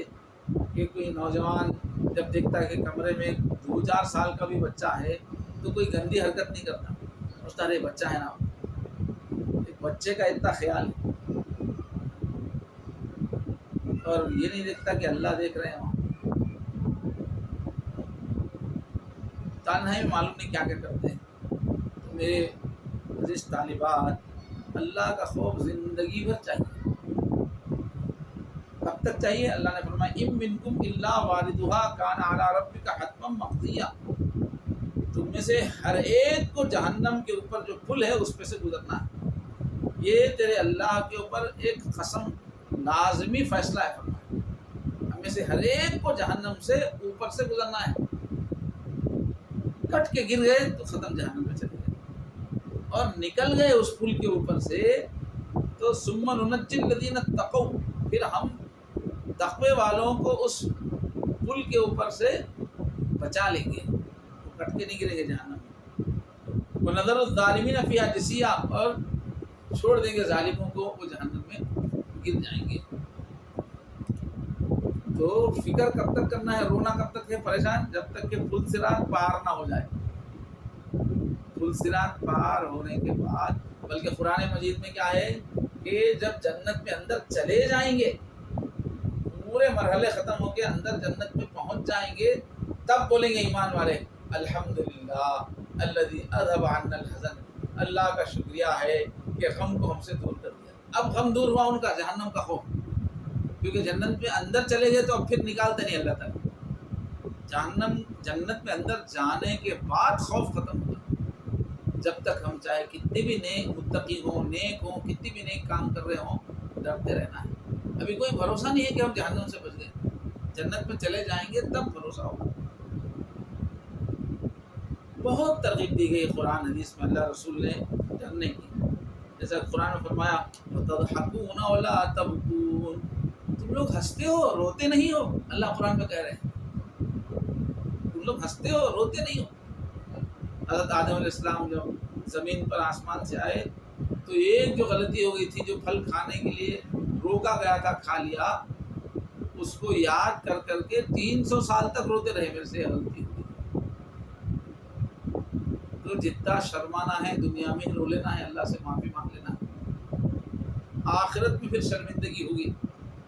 کہ کوئی نوجوان جب دیکھتا ہے کہ کمرے میں 2-4 سال کا بھی بچہ ہے تو کوئی گندی حرکت نہیں کرتا، سوچتا ہے بچہ ہے نا، ایک بچے کا اتنا خیال ہے، اور یہ نہیں دیکھتا کہ اللہ دیکھ رہے ہیں۔ تنہائی میں معلوم نہیں کیا کیا کرتے ہیں۔ تو میرے عزیز طالبات، اللہ کا خوف زندگی بھر چاہیے۔ کب تک چاہیے؟ اللہ نے فرمایا ام منکم الا واردھا کان علی ربک حتما مقضیا، تم میں سے ہر ایک کو جہنم کے اوپر جو پل ہے اس پہ سے گزرنا ہے، یہ تیرے اللہ کے اوپر ایک قسم لازمی فیصلہ ہے۔ فرمایا ہم میں سے ہر ایک کو جہنم سے اوپر سے گزرنا ہے، کٹ کے گر گئے تو ختم، جہنم میں چلے گئے، اور نکل گئے اس پل کے اوپر سے تو ثم ننجی الذین اتقوا، پھر ہم تقوی والوں کو اس پل کے اوپر سے بچا لیں گے، وہ کٹ کے نہیں گریں گے جہنم میں۔ وَنَذَرُ الظَّالِمِينَ فِيهَا جِثِيًّا، اور چھوڑ دیں گے ظالموں کو، وہ جہنم میں گر جائیں گے۔ تو فکر کب تک کرنا ہے، رونا کب تک ہے پریشان؟ جب تک کہ پل صراط پار نہ ہو جائے۔ پل صراط پار ہونے کے بعد، بلکہ قرآن مجید میں کیا ہے کہ جب جنت میں اندر چلے جائیں گے، پورے مرحلے ختم ہو کے اندر جنت میں پہنچ جائیں گے، تب بولیں گے ایمان والے الحمدللہ الذی اذھب عنا الحزن، اللہ کا شکریہ ہے کہ غم کو ہم سے دور کر دیا۔ اب غم دور ہوا ان کا، جہنم کا خوف، کیونکہ جنت میں اندر چلے گئے تو اب پھر نکالتے نہیں اللہ تعالیٰ۔ جنت میں اندر جانے کے بعد خوف ختم ہوگا۔ جب تک ہم چاہے کتنی بھی نیک متقی ہوں، نیک ہوں، کتنی بھی نیک کام کر رہے ہوں، ڈرتے رہنا ہے۔ ابھی کوئی بھروسہ نہیں ہے کہ ہم جہنم سے بچ گئے، جنت میں چلے جائیں گے تب بھروسہ ہوگا۔ بہت ترغیب دی گئی قرآن حدیث میں اللہ رسول نے ڈرنے کی، جیسا قرآن نے فرمایا وَتَضْحَكُونَ وَلَا تَبْكُونَ، تم لوگ ہنستے ہو روتے نہیں ہو، اللہ قرآن میں کہہ رہے ہیں تم لوگ ہنستے ہو روتے نہیں ہو۔ حضرت آدم علیہ السلام جب زمین پر آسمان سے آئے تو ایک جو غلطی ہو گئی تھی، جو پھل کھانے کے لیے روکا گیا تھا، کھا لیا، اس کو یاد کر کر کے 300 سال تک روتے رہے، میرے سے غلطی ہوئی۔ تو جتنا شرمانا ہے دنیا میں رو لینا ہے، اللہ سے معافی مانگ لینا ہے، آخرت میں پھر شرمندگی ہوگی۔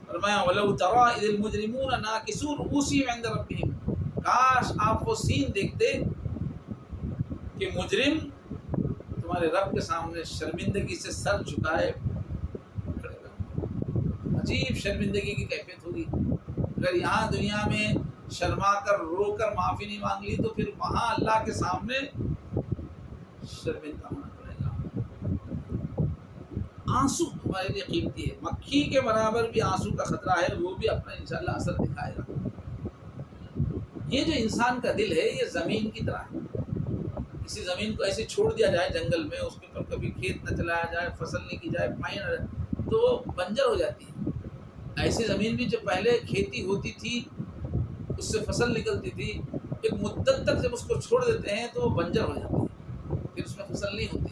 فرمایا وَلَوْ تَرَىٰ إِذِ الْمُجْرِمُونَ نَاكِسُو رُءُوسِهِمْ عِندَ رَبِّهِمْ، کاش آپ وہ سین دیکھتے کہ مجرم تمہارے رب کے سامنے شرمندگی سے سر جھکائے کھڑے رہے۔ عجیب شرمندگی کی کیفیت ہوگی۔ اگر یہاں دنیا میں شرما کر رو کر معافی نہیں مانگ لی تو پھر وہاں اللہ کے سامنے شرمندہ ہونا پڑے گا۔ آنسو ہمارے لیے قیمتی ہے، مکھی کے برابر بھی آنسو کا خطرہ ہے، وہ بھی اپنا انشاءاللہ اثر دکھائے گا۔ یہ جو انسان کا دل ہے یہ زمین کی طرح ہے، کسی زمین کو ایسے چھوڑ دیا جائے جنگل میں، اس کے اوپر کبھی کھیت نہ چلایا جائے، فصل نہیں کی جائے، پانی نہ رہے تو وہ بنجر ہو جاتی ہے۔ ایسی زمین بھی جو پہلے کھیتی ہوتی تھی، اس سے فصل نکلتی تھی، ایک مدت تک جب اس کو چھوڑ دیتے ہیں تو وہ بنجر ہو جاتی ہے، پھر اس میں فصل نہیں ہوتی۔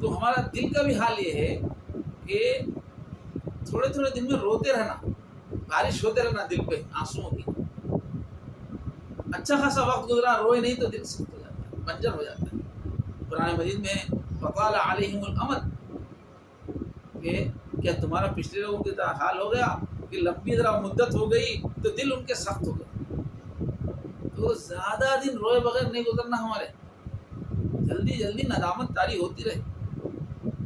تو ہمارا دل کا بھی حال یہ ہے کہ تھوڑے تھوڑے دن میں روتے رہنا، بارش ہوتے رہنا دل پہ آنسوؤں کی۔ اچھا خاصا وقت گزرا روئے نہیں تو دل سخت ہو جاتا ہے، بنجر ہو جاتا ہے۔ قرآن مجید میں فَطَالَ عَلَيْهِمُ الْأَمَدُ کہ کیا تمہارا پچھلے لوگوں کی طرح حال ہو گیا کہ لمبی ذرا مدت ہو گئی تو دل ان کے سخت ہو گئے۔ تو زیادہ دن روئے بغیر نہیں گزرنا ہمارے، جلدی جلدی ندامت طاری ہوتی رہے،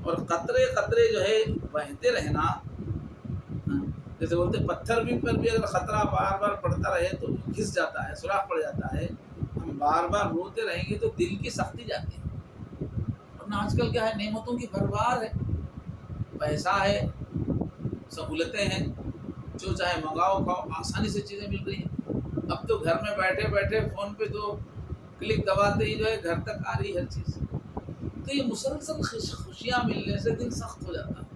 اور قطرے قطرے جو ہے بہتے رہنا، جیسے بولتے پتھر بھی پر بھی اگر خطرہ بار بار پڑتا رہے تو گھس جاتا ہے، سوراخ پڑ جاتا ہے۔ ہم بار بار روتے رہیں گے تو دل کی سختی جاتی ہے۔ ورنہ آج کل کیا ہے، نعمتوں کی بھرمار ہے، پیسہ ہے، سہولتیں ہیں، جو چاہے منگاؤ کھاؤ، آسانی سے چیزیں مل رہی ہیں۔ اب تو گھر میں بیٹھے بیٹھے فون پہ تو کلک دباتے ہی جو ہے گھر تک آ رہی ہر چیز۔ تو یہ مسلسل خوشیاں ملنے سے دل سخت ہو جاتا ہے،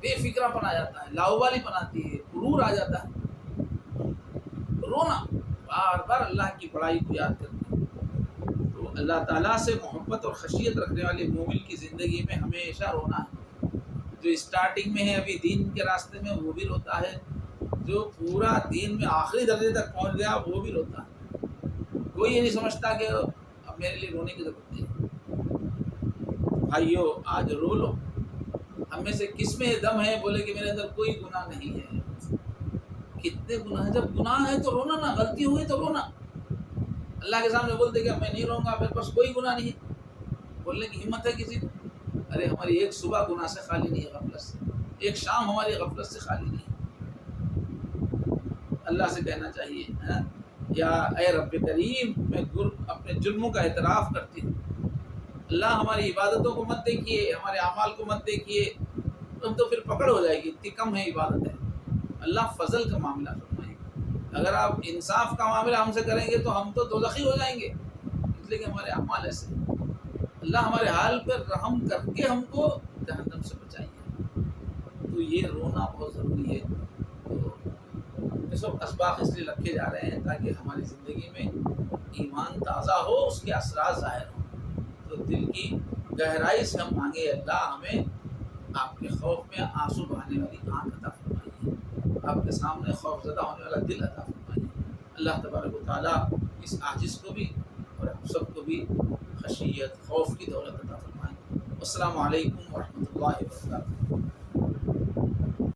بے فکرا پن آ جاتا ہے، لاؤبالی پن آتی ہے، غرور آ جاتا ہے، رونا بار بار اللہ کی بڑائی کو یاد کرتے ہیں۔ تو اللہ تعالیٰ سے محبت اور خشیت رکھنے والے مومن کی زندگی میں ہمیشہ رونا ہے۔ جو اسٹارٹنگ میں ہے ابھی دین کے راستے میں وہ بھی روتا ہے، جو پورا دین میں آخری درجے تک پہنچ گیا وہ بھی روتا ہے۔ کوئی یہ نہیں سمجھتا کہ اب میرے لیے رونے کی ضرورت نہیں۔ بھائیو آج رو لو۔ ہم میں سے کس میں دم ہے بولے کہ میرے اندر کوئی گناہ نہیں ہے؟ کتنے گناہ ہیں، جب گناہ ہے تو رونا، نا غلطی ہوئی تو رونا۔ اللہ کے سامنے بولتے کہ میں نہیں رہوں گا، میرے پاس کوئی گناہ نہیں، بولنے کی ہمت ہے کسی کو؟ ارے ہماری ایک صبح گناہ سے خالی نہیں ہے، غفلت سے، ایک شام ہماری غفلت سے خالی نہیں ہے۔ اللہ سے کہنا چاہیے یا اے رب کریم میں اپنے جرموں کا اعتراف کرتی ہوں، اللہ ہماری عبادتوں کو مت دیکھیے، ہمارے اعمال کو مت دیکھیے، تم تو پھر پکڑ ہو جائے گی، اتنی کم ہے عبادت ہے۔ اللہ فضل کا معاملہ فرمائے گا۔ اگر آپ انصاف کا معاملہ ہم سے کریں گے تو ہم تو دوزخی ہو جائیں گے، اس لیے کہ ہمارے اعمال ایسے ہیں۔ اللہ ہمارے حال پر رحم کر کے ہم کو جہنم سے بچائیے۔ تو یہ رونا بہت ضروری ہے۔ تو یہ سب اسباق اس لیے رکھے جا رہے ہیں تاکہ ہماری زندگی میں ایمان تازہ ہو، اس کے اثرات ظاہر ہوں۔ تو دل کی گہرائی سے ہم مانگے اللہ ہمیں آپ کے خوف میں آنسو بہانے والی آنکھ عطا فرمائیے، آپ کے سامنے خوف زدہ ہونے والا دل عطا فرمائیے۔ اللہ تبارک و تعالیٰ اس عاجز کو بھی اور ہم سب کو بھی خشیت خوف کی دولت عطا فرمائے۔ السلام علیکم ورحمۃ اللہ وبرکاتہ۔